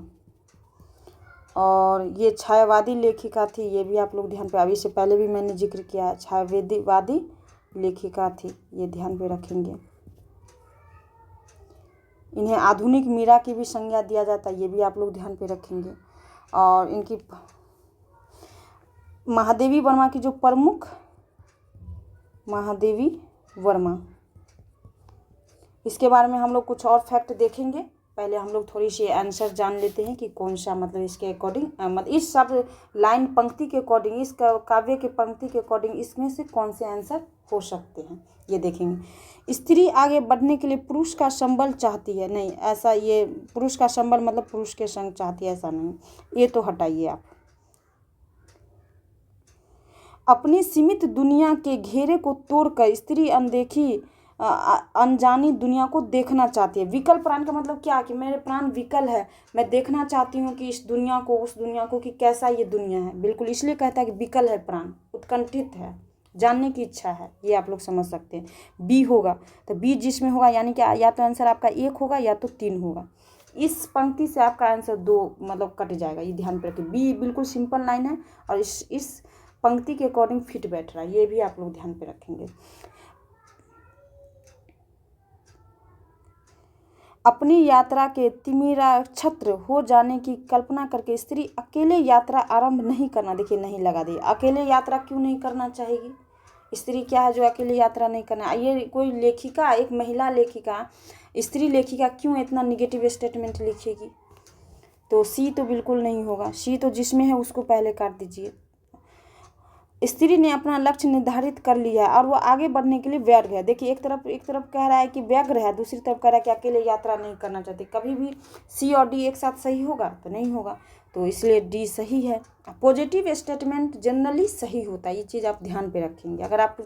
[SPEAKER 1] और ये छायावादी लेखिका थी, ये भी आप लोग ध्यान पे, अभी से पहले भी मैंने जिक्र किया है, छायावादी लेखिका थी, ये ध्यान पे रखेंगे। इन्हें आधुनिक मीरा की भी संज्ञा दिया जाता है, ये भी आप लोग ध्यान पे रखेंगे। और इनकी महादेवी वर्मा की जो प्रमुख, महादेवी वर्मा, इसके बारे में हम लोग कुछ और फैक्ट देखेंगे। पहले हम लोग थोड़ी सी आंसर जान लेते हैं कि कौन सा मतलब इसके अकॉर्डिंग मतलब इस सब लाइन पंक्ति के अकॉर्डिंग, इस काव्य के पंक्ति के अकॉर्डिंग इसमें से कौन से आंसर हो सकते हैं, ये देखेंगे। स्त्री आगे बढ़ने के लिए पुरुष का संबल चाहती है, नहीं ऐसा, ये पुरुष का संबल मतलब पुरुष के संग चाहती है ऐसा नहीं, ये तो हटाइए आप। अपनी सीमित दुनिया के घेरे को तोड़कर स्त्री अनदेखी अनजानी दुनिया को देखना चाहती है। विकल प्राण का मतलब क्या, कि मेरे प्राण विकल है, मैं देखना चाहती हूँ कि इस दुनिया को, उस दुनिया को, कि कैसा ये दुनिया है, बिल्कुल इसलिए कहता है कि विकल है प्राण, उत्कंठित है, जानने की इच्छा है, ये आप लोग समझ सकते हैं। बी होगा, तो बी जिसमें होगा यानी कि या तो आंसर आपका 1 होगा या तो 3 होगा। इस पंक्ति से आपका आंसर 2 मतलब कट जाएगा, ये ध्यान पे रखिए। बी बिल्कुल सिंपल लाइन है और इस पंक्ति के अकॉर्डिंग फिट बैठ रहा है, ये भी आप लोग ध्यान पे रखेंगे। अपनी यात्रा के तिमिरा छत्र हो जाने की कल्पना करके स्त्री अकेले यात्रा आरंभ नहीं करना, देखिए नहीं लगा दी, अकेले यात्रा क्यों नहीं करना चाहेगी, स्त्री क्या है जो अकेले यात्रा नहीं करना। ये कोई लेखिका, एक महिला लेखिका, स्त्री लेखिका क्यों इतना निगेटिव स्टेटमेंट लिखेगी। तो सी तो बिल्कुल नहीं होगा, सी तो जिसमें है उसको पहले काट दीजिए, स्त्री ने अपना लक्ष्य निर्धारित कर लिया और वो आगे बढ़ने के लिए व्यग्र है। देखिए एक तरफ कह रहा है कि व्यग्र है, दूसरी तरफ कह रहा है कि अकेले यात्रा नहीं करना चाहते। कभी भी सी और डी एक साथ सही होगा तो नहीं होगा, तो इसलिए डी सही है। पॉजिटिव स्टेटमेंट जनरली सही होता है, ये चीज़ आप ध्यान पे रखेंगे। अगर आप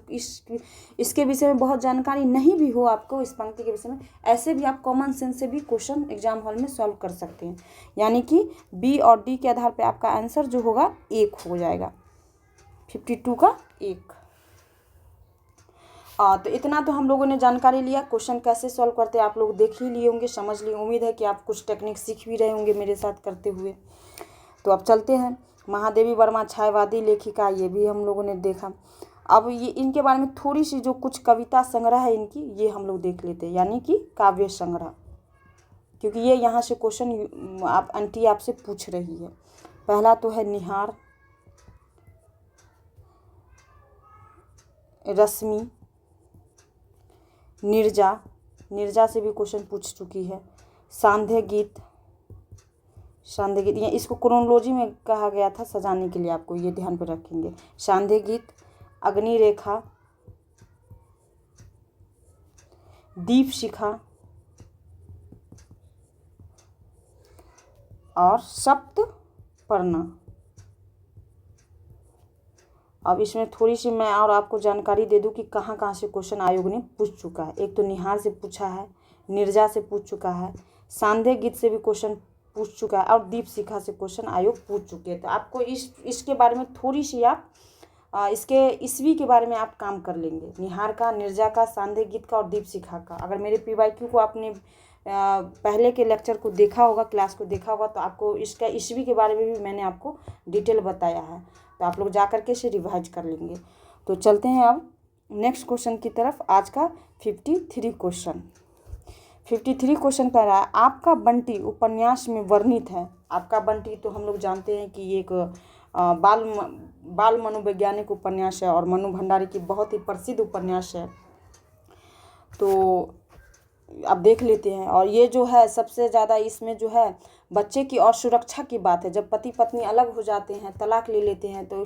[SPEAKER 1] इसके विषय में बहुत जानकारी नहीं भी हो आपको, इस पंक्ति के विषय में, ऐसे भी आप कॉमन सेंस से भी क्वेश्चन एग्जाम हॉल में सॉल्व कर सकते हैं। यानी कि बी और डी के आधार पर आपका आंसर जो होगा 1 हो जाएगा, 52 का 1। तो इतना तो हम लोगों ने जानकारी लिया। क्वेश्चन कैसे सॉल्व करते हैं आप लोग देख ही लिए होंगे, समझ लिए। उम्मीद है कि आप कुछ टेक्निक सीख भी रहे होंगे मेरे साथ करते हुए। तो अब चलते हैं। महादेवी वर्मा छायावादी लेखिका, ये भी हम लोगों ने देखा। अब ये इनके बारे में थोड़ी सी जो कुछ कविता संग्रह है इनकी, ये हम लोग देख लेते हैं, यानी कि काव्य संग्रह, क्योंकि ये यहाँ से क्वेश्चन आप आंटी आपसे पूछ रही है। पहला तो है निहार, रश्मि, निर्जा से भी क्वेश्चन पूछ चुकी है। सांध्य गीत, ये इसको क्रोनोलॉजी में कहा गया था सजाने के लिए, आपको ये ध्यान पे रखेंगे। सांध्य गीत, अग्नि रेखा, दीप शिखा और सप्त पर्णा। अब इसमें थोड़ी सी मैं और आपको जानकारी दे दूं कि कहाँ कहाँ से क्वेश्चन आयोग ने पूछ चुका है। एक तो निहार से पूछा है, निर्जा से पूछ चुका है, सांध्य गीत से भी क्वेश्चन पूछ चुका है और दीप शिखा से क्वेश्चन आयोग पूछ चुके हैं। तो आपको इसके बारे में थोड़ी सी आप इसके ईस्वी के बारे में आप काम कर लेंगे, निहार का, निर्जा का, सांध्य गीत का और दीप शिखा का। अगर मेरे PYQ को आपने पहले के लेक्चर को देखा होगा, क्लास को देखा होगा, तो आपको इसका ईस्वी के बारे में भी मैंने आपको डिटेल बताया है, तो आप लोग जा करके इसे रिवाइज कर लेंगे। तो चलते हैं अब नेक्स्ट क्वेश्चन की तरफ। आज का 53 क्वेश्चन। 53 क्वेश्चन कह रहा है, आपका बंटी उपन्यास में वर्णित है। आपका बंटी तो हम लोग जानते हैं कि एक बाल मनोवैज्ञानिक उपन्यास है और मनु भंडारी की बहुत ही प्रसिद्ध उपन्यास है। तो अब देख लेते हैं। और ये जो है सबसे ज़्यादा इसमें जो है बच्चे की और सुरक्षा की बात है। जब पति पत्नी अलग हो जाते हैं, तलाक ले लेते हैं, तो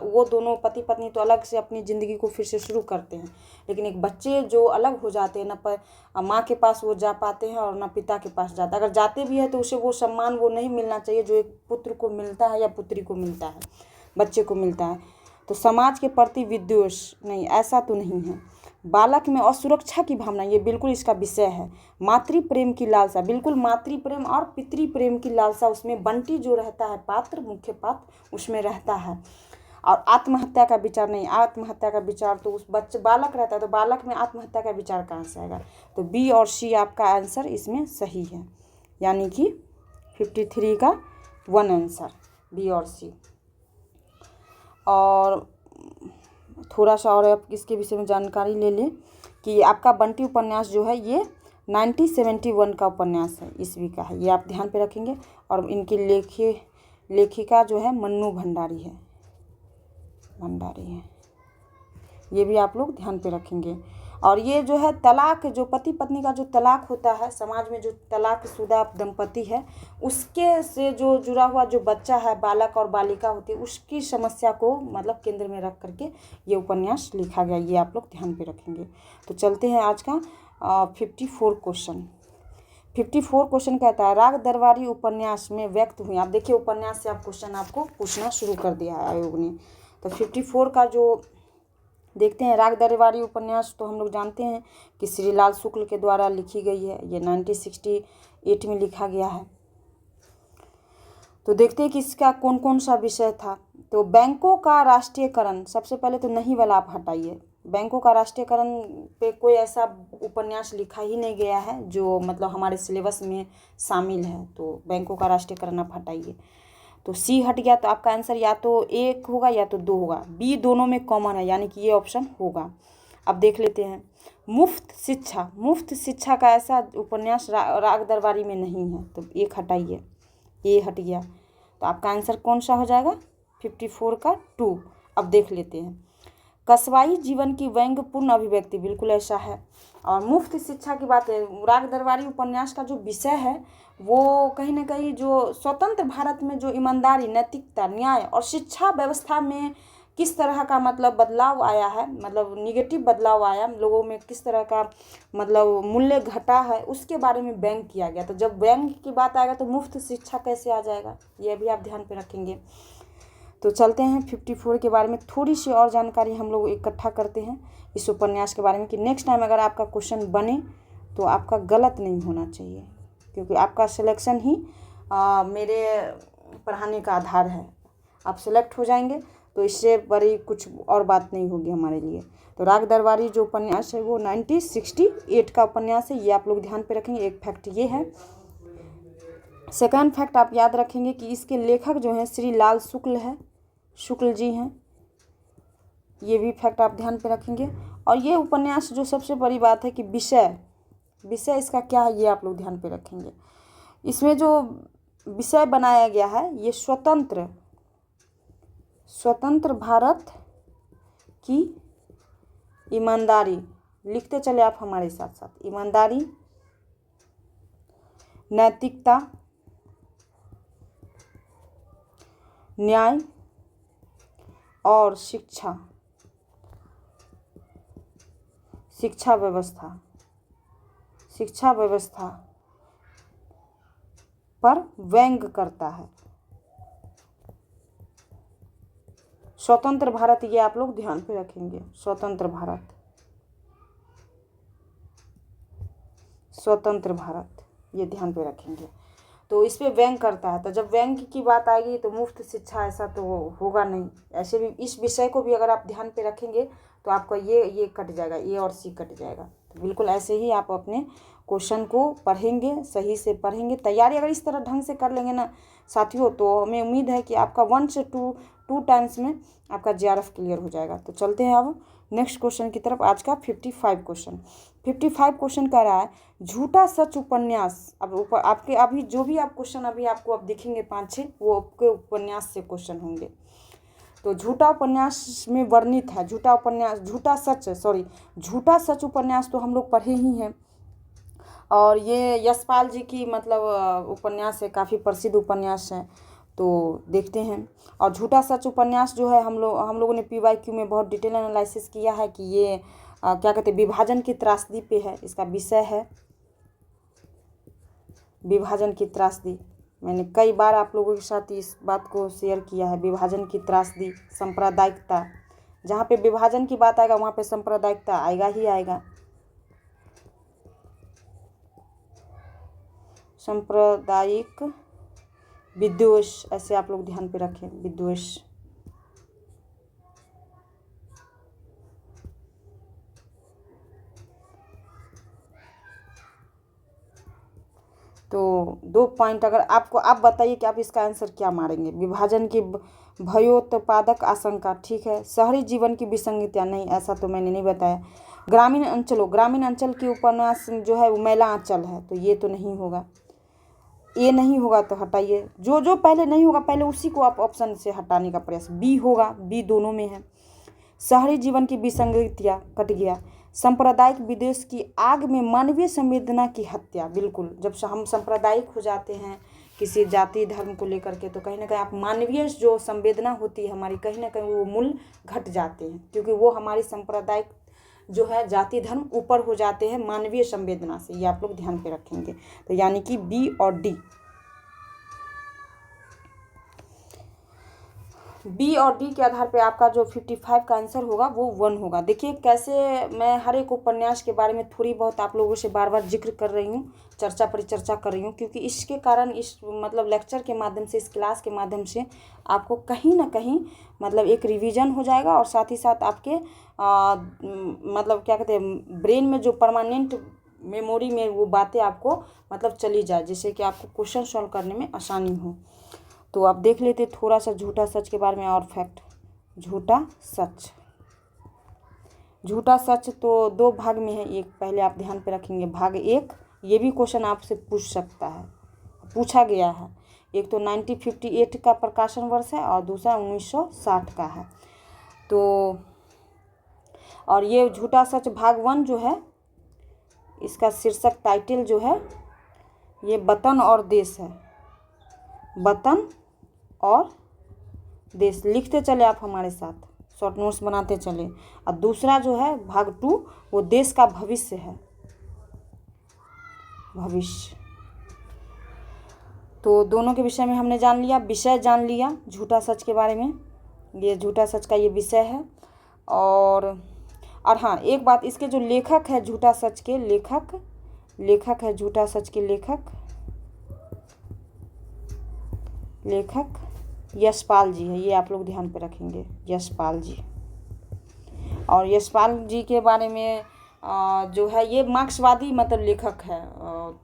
[SPEAKER 1] वो दोनों पति पत्नी तो अलग से अपनी ज़िंदगी को फिर से शुरू करते हैं, लेकिन एक बच्चे जो अलग हो जाते हैं, ना माँ के पास वो जा पाते हैं और ना पिता के पास जाते हैं। अगर जाते भी हैं तो उसे वो सम्मान वो नहीं मिलना चाहिए जो एक पुत्र को मिलता है या पुत्री को मिलता है, बच्चे को मिलता है। तो समाज के प्रति विद्वेष नहीं, ऐसा तो नहीं है। बालक में असुरक्षा की भावना, ये बिल्कुल इसका विषय है। मातृ प्रेम की लालसा, बिल्कुल मातृ प्रेम और पितृ प्रेम की लालसा उसमें बंटी जो रहता है पात्र, मुख्य पात्र, उसमें रहता है। और आत्महत्या का विचार नहीं, आत्महत्या का विचार तो उस बालक रहता है, तो बालक में आत्महत्या का विचार कहाँ से आएगा। तो बी और सी आपका आंसर इसमें सही है, यानी कि 53 का 1 आंसर बी और सी। और थोड़ा सा और आप इसके विषय में जानकारी ले लें कि आपका बंटी उपन्यास जो है ये 1971 का उपन्यास है, ईस्वी का है, ये आप ध्यान पे रखेंगे। और इनकी लेखिका जो है मन्नू भंडारी है, ये भी आप लोग ध्यान पे रखेंगे। और ये जो है तलाक, जो पति पत्नी का जो तलाक होता है, समाज में जो तलाकशुदा दंपति है उसके से जो जुड़ा हुआ जो बच्चा है, बालक और बालिका होती है, उसकी समस्या को मतलब केंद्र में रख करके ये उपन्यास लिखा गया, ये आप लोग ध्यान पे रखेंगे। तो चलते हैं आज का 54 क्वेश्चन। 54 क्वेश्चन कहता है, राग दरबारी उपन्यास में व्यक्त हुई। आप देखिए उपन्यास से आप क्वेश्चन आपको पूछना शुरू कर दिया है आयोग ने। तो 54 का जो देखते हैं, राग दरबारी उपन्यास तो हम लोग जानते हैं कि श्री लाल शुक्ल के द्वारा लिखी गई है, ये 1968 में लिखा गया है। तो देखते हैं कि इसका कौन कौन सा विषय था। तो बैंकों का राष्ट्रीयकरण, सबसे पहले तो नहीं वाला आप हटाइए, बैंकों का राष्ट्रीयकरण पे कोई ऐसा उपन्यास लिखा ही नहीं गया है जो मतलब हमारे सिलेबस में शामिल है, तो बैंकों का राष्ट्रीयकरण आप हटाइए। तो सी हट गया, तो आपका आंसर या तो 1 होगा या तो 2 होगा। बी दोनों में कॉमन है, यानी कि ये ऑप्शन होगा। अब देख लेते हैं, मुफ्त शिक्षा का ऐसा उपन्यास राग दरबारी में नहीं है, तो 1 हटाइए, ये हट गया। तो आपका आंसर कौन सा हो जाएगा, 54 का 2। अब देख लेते हैं, कस्बाई जीवन की व्यंग्यपूर्ण अभिव्यक्ति, बिल्कुल ऐसा है। और मुफ्त शिक्षा की बात है, राग दरबारी उपन्यास का जो विषय है वो कहीं ना कहीं जो स्वतंत्र भारत में जो ईमानदारी, नैतिकता, न्याय और शिक्षा व्यवस्था में किस तरह का मतलब बदलाव आया है, मतलब निगेटिव बदलाव आया लोगों में, किस तरह का मतलब मूल्य घटा है, उसके बारे में व्यंग किया गया। तो जब व्यंग की बात आएगा तो मुफ्त शिक्षा कैसे आ जाएगा, ये भी आप ध्यान पे रखेंगे। तो चलते हैं 54 के बारे में थोड़ी सी और जानकारी हम लोग इकट्ठा करते हैं इस उपन्यास के बारे में, कि नेक्स्ट टाइम अगर आपका क्वेश्चन बने तो आपका गलत नहीं होना चाहिए, क्योंकि आपका सिलेक्शन ही मेरे पढ़ाने का आधार है। आप सिलेक्ट हो जाएंगे तो इससे बड़ी कुछ और बात नहीं होगी हमारे लिए। तो राग दरबारी जो उपन्यास है वो 1968 का उपन्यास है, ये आप लोग ध्यान पे रखेंगे। एक फैक्ट ये है। सेकंड फैक्ट आप याद रखेंगे कि इसके लेखक जो हैं श्री लाल शुक्ल जी हैं, ये भी फैक्ट आप ध्यान पे रखेंगे। और ये उपन्यास जो सबसे बड़ी बात है कि विषय इसका क्या है, ये आप लोग ध्यान पे रखेंगे। इसमें जो विषय बनाया गया है ये स्वतंत्र भारत की ईमानदारी, लिखते चले आप हमारे साथ साथ, ईमानदारी, नैतिकता, न्याय और शिक्षा व्यवस्था पर व्यंग करता है। स्वतंत्र भारत, ये आप लोग ध्यान पे रखेंगे। स्वतंत्र भारत ये ध्यान पे रखेंगे। तो इस पे व्यंग करता है। तो जब व्यंग की बात आएगी तो मुफ्त शिक्षा ऐसा तो होगा नहीं। ऐसे भी इस विषय को भी अगर आप ध्यान पे रखेंगे तो आपका ये कट जाएगा, ए और सी कट जाएगा। तो बिल्कुल ऐसे ही आप अपने क्वेश्चन को पढ़ेंगे, सही से पढ़ेंगे। तैयारी अगर इस तरह ढंग से कर लेंगे ना साथियों, तो हमें उम्मीद है कि आपका 1 से 2 टाइम्स में आपका JRF क्लियर हो जाएगा। तो चलते हैं अब नेक्स्ट क्वेश्चन की तरफ। आज का 55 क्वेश्चन कह रहा है झूठा सच उपन्यास। अब आपके अभी जो भी आप क्वेश्चन अभी आपको अब दिखेंगे 5-6, वो आपके उपन्यास से क्वेश्चन होंगे। तो झूठा उपन्यास में वर्णित है, झूठा सच उपन्यास तो हम लोग पढ़े ही हैं। और ये यशपाल जी की मतलब उपन्यास है, काफ़ी प्रसिद्ध उपन्यास है। तो देखते हैं। और झूठा सच उपन्यास जो है हम लोगों ने PYQ में बहुत डिटेल एनालिसिस किया है कि ये क्या कहते हैं, विभाजन की त्रासदी पे है। इसका विषय है विभाजन की त्रासदी। मैंने कई बार आप लोगों के साथ इस बात को शेयर किया है। विभाजन की त्रासदी, सांप्रदायिकता, जहाँ पे विभाजन की बात आएगा वहाँ पे सांप्रदायिकता आएगा ही आएगा। सांप्रदायिक विद्वेष, ऐसे आप लोग ध्यान पे रखें, विद्वेष। तो 2 पॉइंट अगर आपको, आप बताइए कि आप इसका आंसर क्या मारेंगे। विभाजन की भयोत्पादक आशंका, ठीक है। शहरी जीवन की विसंगतियाँ, नहीं ऐसा तो मैंने नहीं बताया। ग्रामीण अंचल की उपन्यास जो है वो मैला आंचल है, तो ये तो नहीं होगा। ए नहीं होगा तो हटाइए, जो पहले नहीं होगा पहले उसी को आप ऑप्शन से हटाने का प्रयास। बी होगा, बी दोनों में है। शहरी जीवन की विसंगतियाँ कट गया। सांप्रदायिक विद्वेष की आग में मानवीय संवेदना की हत्या, बिल्कुल। जब हम सांप्रदायिक हो जाते हैं किसी जाति धर्म को लेकर के, तो कहीं ना कहीं आप मानवीय जो संवेदना होती है हमारी, कहीं ना कहीं वो मूल घट जाते हैं, क्योंकि वो हमारी सांप्रदायिक जो है जाति धर्म ऊपर हो जाते हैं मानवीय संवेदना से। ये आप लोग ध्यान पे रखेंगे। तो यानी कि बी और डी, बी और डी के आधार पे आपका जो 55 का आंसर होगा वो 1 होगा। देखिए कैसे मैं हर एक उपन्यास के बारे में थोड़ी बहुत आप लोगों से बार बार जिक्र कर रही हूँ, परिचर्चा कर रही हूँ, क्योंकि इसके कारण इस मतलब लेक्चर के माध्यम से, इस क्लास के माध्यम से आपको कहीं ना कहीं मतलब एक रिवीजन हो जाएगा, और साथ ही साथ आपके मतलब क्या कहते हैं, ब्रेन में जो परमानेंट मेमोरी में वो बातें आपको मतलब चली जाए, जिससे कि आपको क्वेश्चन सॉल्व करने में आसानी हो। तो आप देख लेते थोड़ा सा झूठा सच के बारे में और फैक्ट। झूठा सच तो 2 भाग में है। एक पहले आप ध्यान पे रखेंगे, भाग 1, ये भी क्वेश्चन आपसे पूछा गया है। एक तो 1958 का प्रकाशन वर्ष है और दूसरा 1960 का है। तो और ये झूठा सच भाग 1 जो है, इसका शीर्षक टाइटल जो है ये वतन और देश है। वतन और देश, लिखते चले आप हमारे साथ। शॉर्ट नोट्स बनाते चले। और दूसरा जो है भाग 2 वो देश का भविष्य है, भविष्य। तो दोनों के विषय में हमने जान लिया, विषय जान लिया झूठा सच के बारे में, ये झूठा सच का ये विषय है। और हाँ एक बात, इसके जो लेखक है झूठा सच के लेखक है झूठा सच के लेखक यशपाल जी है, ये आप लोग ध्यान पे रखेंगे, यशपाल जी। और यशपाल जी के बारे में जो है ये मार्क्सवादी मतलब लेखक है।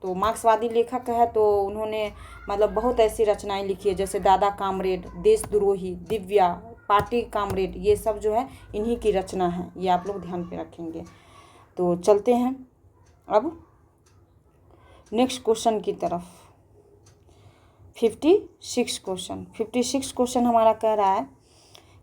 [SPEAKER 1] तो मार्क्सवादी लेखक है तो उन्होंने मतलब बहुत ऐसी रचनाएं लिखी है, जैसे दादा कामरेड, देशद्रोही, दिव्या, पार्टी कामरेड, ये सब जो है इन्हीं की रचना है, ये आप लोग ध्यान पे रखेंगे। तो चलते हैं अब नेक्स्ट क्वेश्चन की तरफ। 56 क्वेश्चन हमारा कह रहा है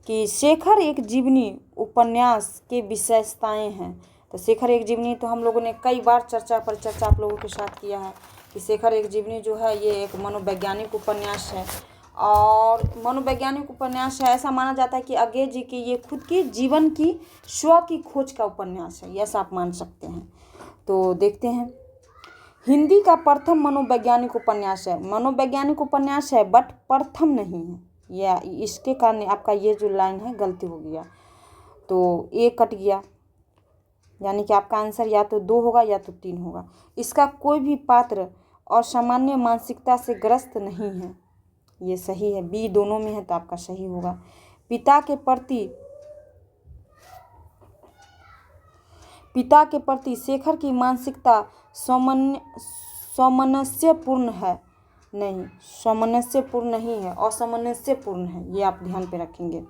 [SPEAKER 1] कि शेखर एक जीवनी उपन्यास के विशेषताएं हैं। तो शेखर एक जीवनी तो हम लोगों ने कई बार चर्चा आप लोगों के साथ किया है कि शेखर एक जीवनी जो है ये एक मनोवैज्ञानिक उपन्यास है। और मनोवैज्ञानिक उपन्यास है, ऐसा माना जाता है कि अज्ञे जी की ये खुद की जीवन की स्व की खोज का उपन्यास है, ऐसा आप मान सकते हैं। तो देखते हैं, हिंदी का प्रथम मनोवैज्ञानिक उपन्यास है, मनोवैज्ञानिक उपन्यास है बट प्रथम नहीं है, या इसके कारण आपका ये जो लाइन है गलती हो गया, तो ए कट गया, यानी कि आपका आंसर या तो 2 होगा या तो 3 होगा। इसका कोई भी पात्र असामान्य मानसिकता से ग्रस्त नहीं है, ये सही है, बी दोनों में है तो आपका सही होगा। पिता के प्रति शेखर की मानसिकता सामंजस्यपूर्ण है, नहीं सामंजस्यपूर्ण नहीं है, असामंजस्यपूर्ण है, ये आप ध्यान पे रखेंगे।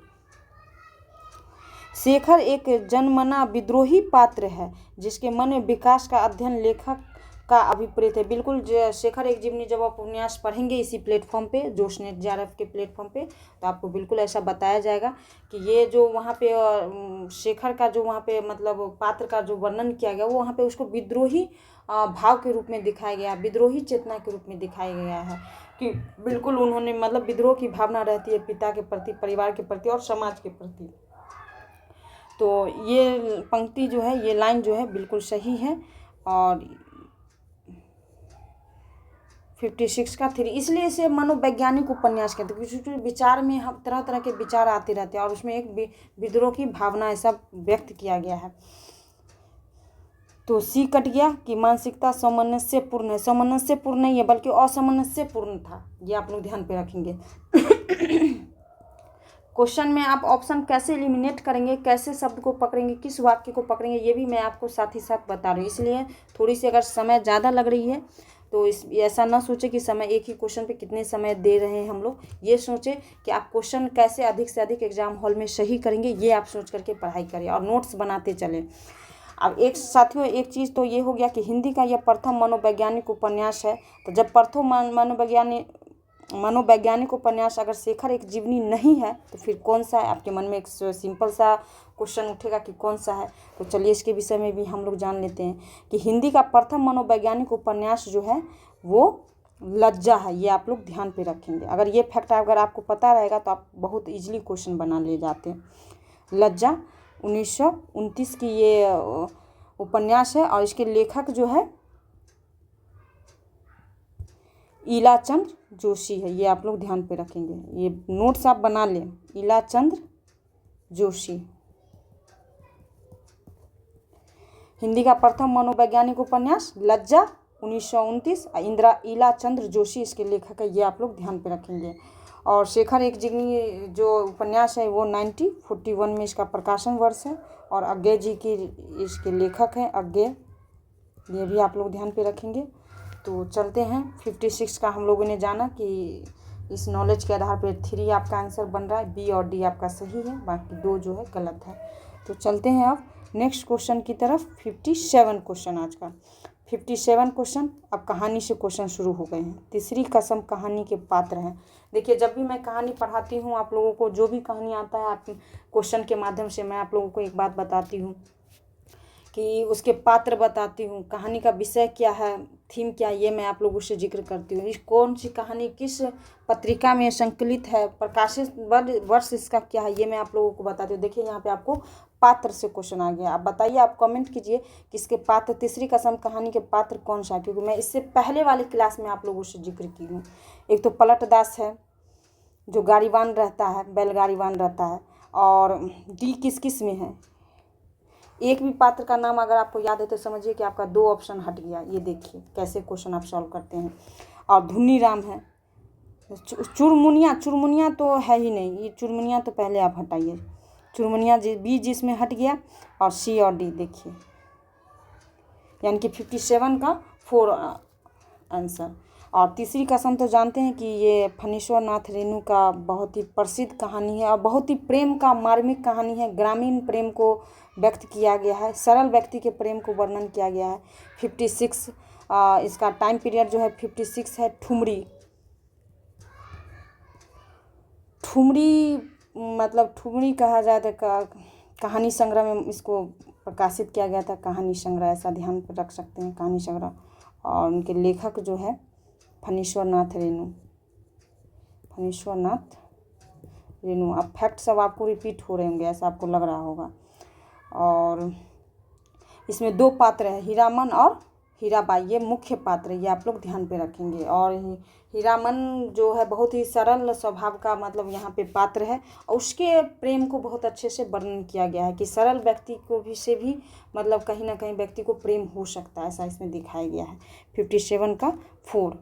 [SPEAKER 1] शेखर एक जनमना विद्रोही पात्र है जिसके मन में विकास का अध्ययन लेखक का अभिप्रेत है। बिल्कुल शेखर एक जीवनी जब आप उपन्यास पढ़ेंगे इसी प्लेटफॉर्म पे, जोश नेट JRF के प्लेटफॉर्म पे, तो आपको बिल्कुल ऐसा बताया जाएगा कि ये जो वहाँ पे शेखर का जो वहाँ पे मतलब पात्र का जो वर्णन किया गया वो वहाँ पे उसको विद्रोही भाव के रूप में दिखाया गया, विद्रोही चेतना के रूप में दिखाया गया है कि बिल्कुल उन्होंने मतलब विद्रोह की भावना रहती है पिता के प्रति, परिवार के प्रति और समाज के प्रति। तो ये पंक्ति जो है, ये लाइन जो है बिल्कुल सही है। और 56 का 3, इसलिए इसे मनोवैज्ञानिक उपन्यास कहते हैं क्योंकि विचार में हम तरह तरह के विचार आते रहते हैं और उसमें एक विद्रोह की भावना ऐसा व्यक्त किया गया है। तो सी कट गया कि मानसिकता सामंजस्यपूर्ण है, सामंजस्यपूर्ण नहीं है बल्कि असामंजस्यपूर्ण था, ये आप लोग ध्यान पे रखेंगे। क्वेश्चन में आप ऑप्शन कैसे एलिमिनेट करेंगे, कैसे शब्द को पकड़ेंगे, किस वाक्य को पकड़ेंगे, ये भी मैं आपको साथ ही साथ बता रही हूँ। इसलिए थोड़ी सी अगर समय ज़्यादा लग रही है तो ऐसा ना सोचे कि समय एक ही क्वेश्चन पे कितने समय दे रहे हैं हम लोग, ये सोचे कि आप क्वेश्चन कैसे अधिक से अधिक एग्जाम हॉल में सही करेंगे, ये आप सोच करके पढ़ाई करें और नोट्स बनाते चलें। अब एक साथियों एक चीज़ तो ये हो गया कि हिंदी का यह प्रथम मनोवैज्ञानिक उपन्यास है। तो जब प्रथम मनोवैज्ञानिक उपन्यास अगर शेखर एक जीवनी नहीं है तो फिर कौन सा है? आपके मन में एक सिंपल सा क्वेश्चन उठेगा कि कौन सा है। तो चलिए इसके विषय में भी हम लोग जान लेते हैं कि हिंदी का प्रथम मनोवैज्ञानिक उपन्यास जो है वो लज्जा है, ये आप लोग ध्यान पे रखेंगे। अगर ये फैक्ट अगर आपको पता रहेगा तो आप बहुत इजीली क्वेश्चन बना ले जाते हैं। लज्जा 1929 की ये उपन्यास है और इसके लेखक जो है ईलाचंद्र जोशी है, ये आप लोग ध्यान पे रखेंगे, ये नोट्स आप बना लें। ईलाचंद्र जोशी हिंदी का प्रथम मनोवैज्ञानिक उपन्यास लज्जा 1929, ईलाचंद्र जोशी इसके लेखक है, ये आप लोग ध्यान पे रखेंगे। और शेखर एक जीवनी जो उपन्यास है वो 1941 में इसका प्रकाशन वर्ष है और अज्ञे जी की इसके लेखक हैं अज्ञे, ये भी आप लोग ध्यान पे रखेंगे। तो चलते हैं 56 का हम लोगों ने जाना कि इस नॉलेज के आधार पर 3 आपका आंसर बन रहा है, बी और डी आपका सही है, बाकी 2 जो है गलत है। तो चलते हैं अब नेक्स्ट क्वेश्चन की तरफ। 57 क्वेश्चन आज का 57 क्वेश्चन। अब कहानी से क्वेश्चन शुरू हो गए हैं। तीसरी कसम कहानी के पात्र हैं। देखिए जब भी मैं कहानी पढ़ाती हूँ आप लोगों को, जो भी कहानी आता है आप क्वेश्चन के माध्यम से मैं आप लोगों को एक बात बताती हूँ कि उसके पात्र बताती हूँ, कहानी का विषय क्या है, थीम क्या है, ये मैं आप लोगों से जिक्र करती हूँ। इस कौन सी कहानी किस पत्रिका में संकलित है, प्रकाशित वर्ष इसका क्या है, ये मैं आप लोगों को बताती हूँ। देखिए यहाँ पे आपको पात्र से क्वेश्चन आ गया। आप बताइए, आप कमेंट कीजिए कि इसके पात्र, तीसरी कसम कहानी के पात्र कौन सा है, क्योंकि मैं इससे पहले वाली क्लास में आप लोगों से जिक्र की हूँ। एक तो पलटदास है जो गाड़ीवान रहता है, बैलगाड़ीवान रहता है, और डी किस किस में है। एक भी पात्र का नाम अगर आपको याद है तो समझिए कि आपका 2 ऑप्शन हट गया। ये देखिए कैसे क्वेश्चन आप सॉल्व करते हैं। और धुन्नीराम है, चुरमुनिया तो है ही नहीं, ये चुरमुनिया तो पहले आप हटाइए। चुरमुनिया बी जिसमें हट गया, और सी और डी देखिए, यानी कि 57 का 4 आंसर। और तीसरी कसम तो जानते हैं कि ये फणीश्वर नाथ रेणु का बहुत ही प्रसिद्ध कहानी है और बहुत ही प्रेम का मार्मिक कहानी है। ग्रामीण प्रेम को व्यक्त किया गया है, सरल व्यक्ति के प्रेम को वर्णन किया गया है। 56 इसका टाइम पीरियड जो है 56 है। ठुमरी मतलब ठुमरी कहा जाता है, कहानी संग्रह में इसको प्रकाशित किया गया था। कहानी संग्रह ऐसा ध्यान पर रख सकते हैं, कहानी संग्रह। और उनके लेखक जो है फणीश्वर नाथ रेणु। अब फैक्ट सब आपको रिपीट हो रहे होंगे, ऐसा आपको लग रहा होगा। और इसमें 2 पात्र हैं, हीरामन और हीराबाई, ये मुख्य पात्र है, ये आप लोग ध्यान पे रखेंगे। और हीरामन जो है बहुत ही सरल स्वभाव का मतलब यहाँ पे पात्र है, और उसके प्रेम को बहुत अच्छे से वर्णन किया गया है कि सरल व्यक्ति को भी से भी मतलब कहीं ना कहीं व्यक्ति को प्रेम हो सकता है, ऐसा इसमें दिखाया गया है। 57 का 4।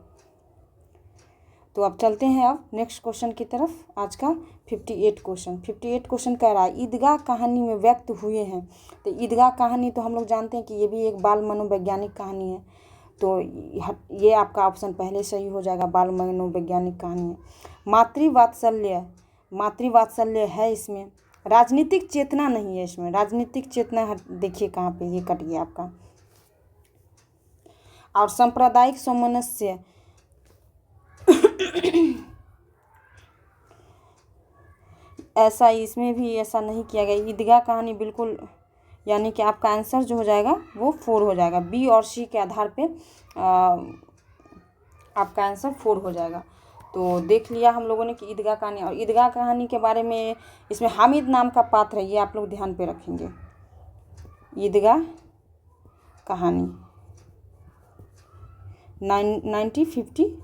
[SPEAKER 1] तो अब चलते हैं अब नेक्स्ट क्वेश्चन की तरफ। आज का 58 क्वेश्चन कह रहा है ईदगाह कहानी में व्यक्त हुए हैं। तो ईदगाह कहानी तो हम लोग जानते हैं कि ये भी एक बाल मनोवैज्ञानिक कहानी है, तो ये आपका ऑप्शन पहले सही हो जाएगा, बाल मनोवैज्ञानिक कहानी है। मातृवात्सल्य है इसमें, राजनीतिक चेतना नहीं है इसमें, राजनीतिक चेतना देखिए कहाँ पे, ये कट गया आपका। और सांप्रदायिक सामंजस्य ऐसा इसमें भी ऐसा नहीं किया गया। ईदगाह कहानी बिल्कुल, यानी कि आपका आंसर जो हो जाएगा वो 4 हो जाएगा। बी और सी के आधार पे आपका आंसर 4 हो जाएगा। तो देख लिया हम लोगों ने कि ईदगाह कहानी, और ईदगाह कहानी के बारे में इसमें हामिद नाम का पात्र है, ये आप लोग ध्यान पे रखेंगे। ईदगाह कहानी 1950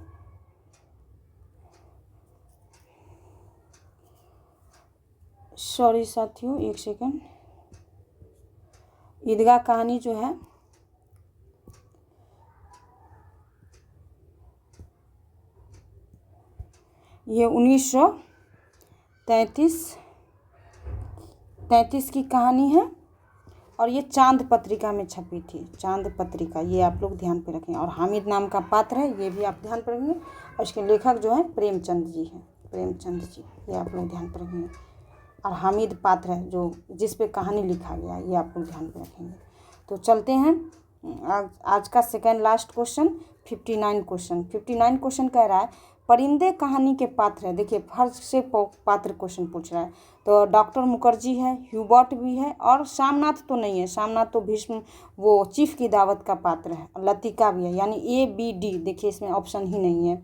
[SPEAKER 1] सॉरी साथियों, एक सेकंड। ईदगाह कहानी जो है ये 1933 की कहानी है, और ये चांद पत्रिका में छपी थी। चांद पत्रिका, ये आप लोग ध्यान पे रखें। और हामिद नाम का पात्र है, ये भी आप ध्यान पे रखेंगे। और इसके लेखक जो है प्रेमचंद जी हैं, प्रेमचंद जी, ये आप लोग ध्यान पे रखेंगे। और हामिद पात्र है जो जिस पे कहानी लिखा गया, ये आप लोग ध्यान पे रखेंगे। तो चलते हैं आज का सेकंड लास्ट क्वेश्चन 59 क्वेश्चन कह रहा है परिंदे कहानी के पात्र है। देखिए फर्स्ट से पात्र क्वेश्चन पूछ रहा है। तो डॉक्टर मुखर्जी है, ह्यूबर्ट भी है, और सामनाथ तो नहीं है, सामनाथ तो भीष्म वो चीफ की दावत का पात्र है। लतिका भी है, यानी ए बी डी, देखिए इसमें ऑप्शन ही नहीं है,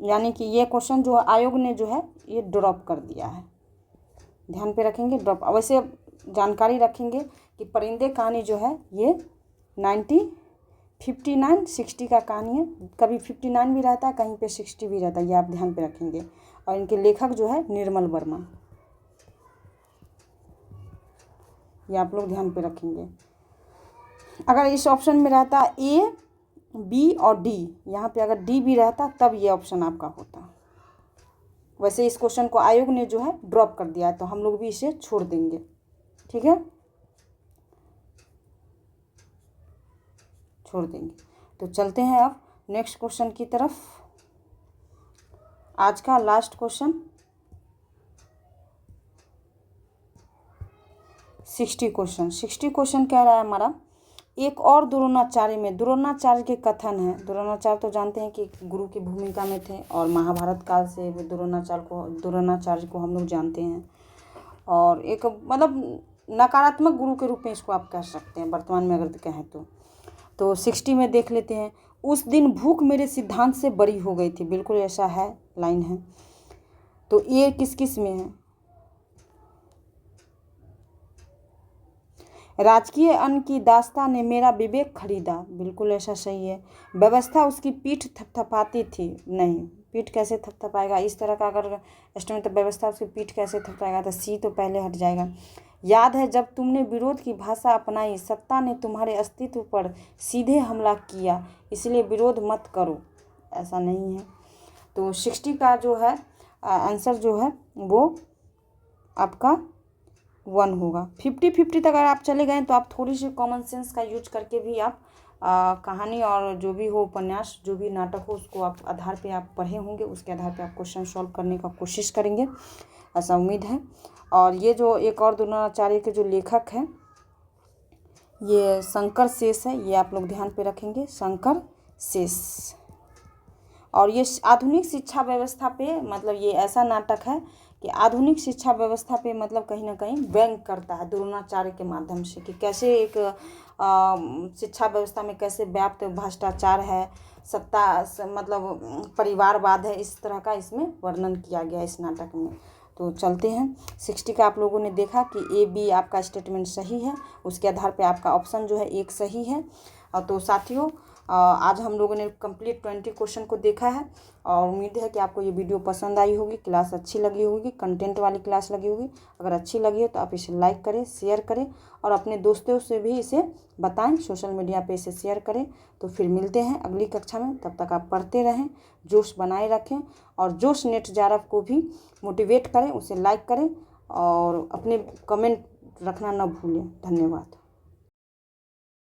[SPEAKER 1] यानी कि ये क्वेश्चन जो आयोग ने जो है ये ड्रॉप कर दिया है। ध्यान पे रखेंगे, ड्रॉप। वैसे जानकारी रखेंगे कि परिंदे कहानी जो है ये 59-60 का कहानी है। कभी 59 भी रहता है, कहीं पे 60 भी रहता है, ये आप ध्यान पे रखेंगे। और इनके लेखक जो है निर्मल वर्मा, ये आप लोग ध्यान पे रखेंगे। अगर इस ऑप्शन में रहता ए बी और डी, यहाँ पे अगर डी भी रहता तब ये ऑप्शन आपका होता। वैसे इस क्वेश्चन को आयोग ने जो है ड्रॉप कर दिया है, तो हम लोग भी इसे छोड़ देंगे, ठीक है, छोड़ देंगे। तो चलते हैं अब नेक्स्ट क्वेश्चन की तरफ। आज का लास्ट क्वेश्चन 60 क्वेश्चन कह रहा है हमारा एक और द्रोणाचार्य में, द्रोणाचार्य के कथन है। द्रोणाचार्य तो जानते हैं कि गुरु की भूमिका में थे, और महाभारत काल से द्रोणाचार्य को हम लोग जानते हैं। और एक मतलब नकारात्मक गुरु के रूप में इसको आप कह सकते हैं वर्तमान में अगर कहें तो 60 में देख लेते हैं। उस दिन भूख मेरे सिद्धांत से बड़ी हो गई थी, बिल्कुल ऐसा है, लाइन है। तो ये किस किस में है? राजकीय अन्न की दास्ता ने मेरा विवेक खरीदा, बिल्कुल ऐसा सही है। व्यवस्था उसकी पीठ थपथपाती थी, नहीं, पीठ कैसे थपथपाएगा इस तरह का अगर अष्टमी, तो व्यवस्था उसकी पीठ कैसे थपथपाएगा, तो सी तो पहले हट जाएगा। याद है जब तुमने विरोध की भाषा अपनाई, सत्ता ने तुम्हारे अस्तित्व पर सीधे हमला किया, इसलिए विरोध मत करो, ऐसा नहीं है। तो 60 का जो है आंसर जो है वो आपका 1 होगा। 50-50 तक अगर आप चले गए तो आप थोड़ी सी कॉमन सेंस का यूज करके भी आप कहानी और जो भी हो, उपन्यास जो भी नाटक हो, उसको आप आधार पे आप पढ़े होंगे, उसके आधार पे आप क्वेश्चन सॉल्व करने का कोशिश करेंगे, ऐसा उम्मीद है। और ये जो एक और द्रोणाचार्य के जो लेखक हैं ये शंकर शेष है, ये आप लोग ध्यान पे रखेंगे, शंकर शेष। और ये आधुनिक शिक्षा व्यवस्था पे, मतलब ये ऐसा नाटक है कि आधुनिक शिक्षा व्यवस्था पे मतलब कहीं ना कहीं व्यंग करता है द्रोणाचार्य के माध्यम से, कि कैसे एक शिक्षा व्यवस्था में कैसे व्याप्त भ्रष्टाचार है, सत्ता मतलब परिवारवाद है, इस तरह का इसमें वर्णन किया गया इस नाटक में। तो चलते हैं 60 का आप लोगों ने देखा कि A-B आपका स्टेटमेंट सही है, उसके आधार पे आपका ऑप्शन जो है 1 सही है। तो साथियों आज हम लोगों ने कंप्लीट 20 क्वेश्चन को देखा है और उम्मीद है कि आपको ये वीडियो पसंद आई होगी, क्लास अच्छी लगी होगी, कंटेंट वाली क्लास लगी होगी। अगर अच्छी लगी हो तो आप इसे लाइक करें, शेयर करें और अपने दोस्तों से भी इसे बताएं, सोशल मीडिया पे इसे शेयर करें। तो फिर मिलते हैं अगली कक्षा में, तब तक आप पढ़ते रहें, जोश बनाए रखें और जोश नेट JRF को भी मोटिवेट करें, उसे लाइक करें और अपने कमेंट रखना न भूलें। धन्यवाद।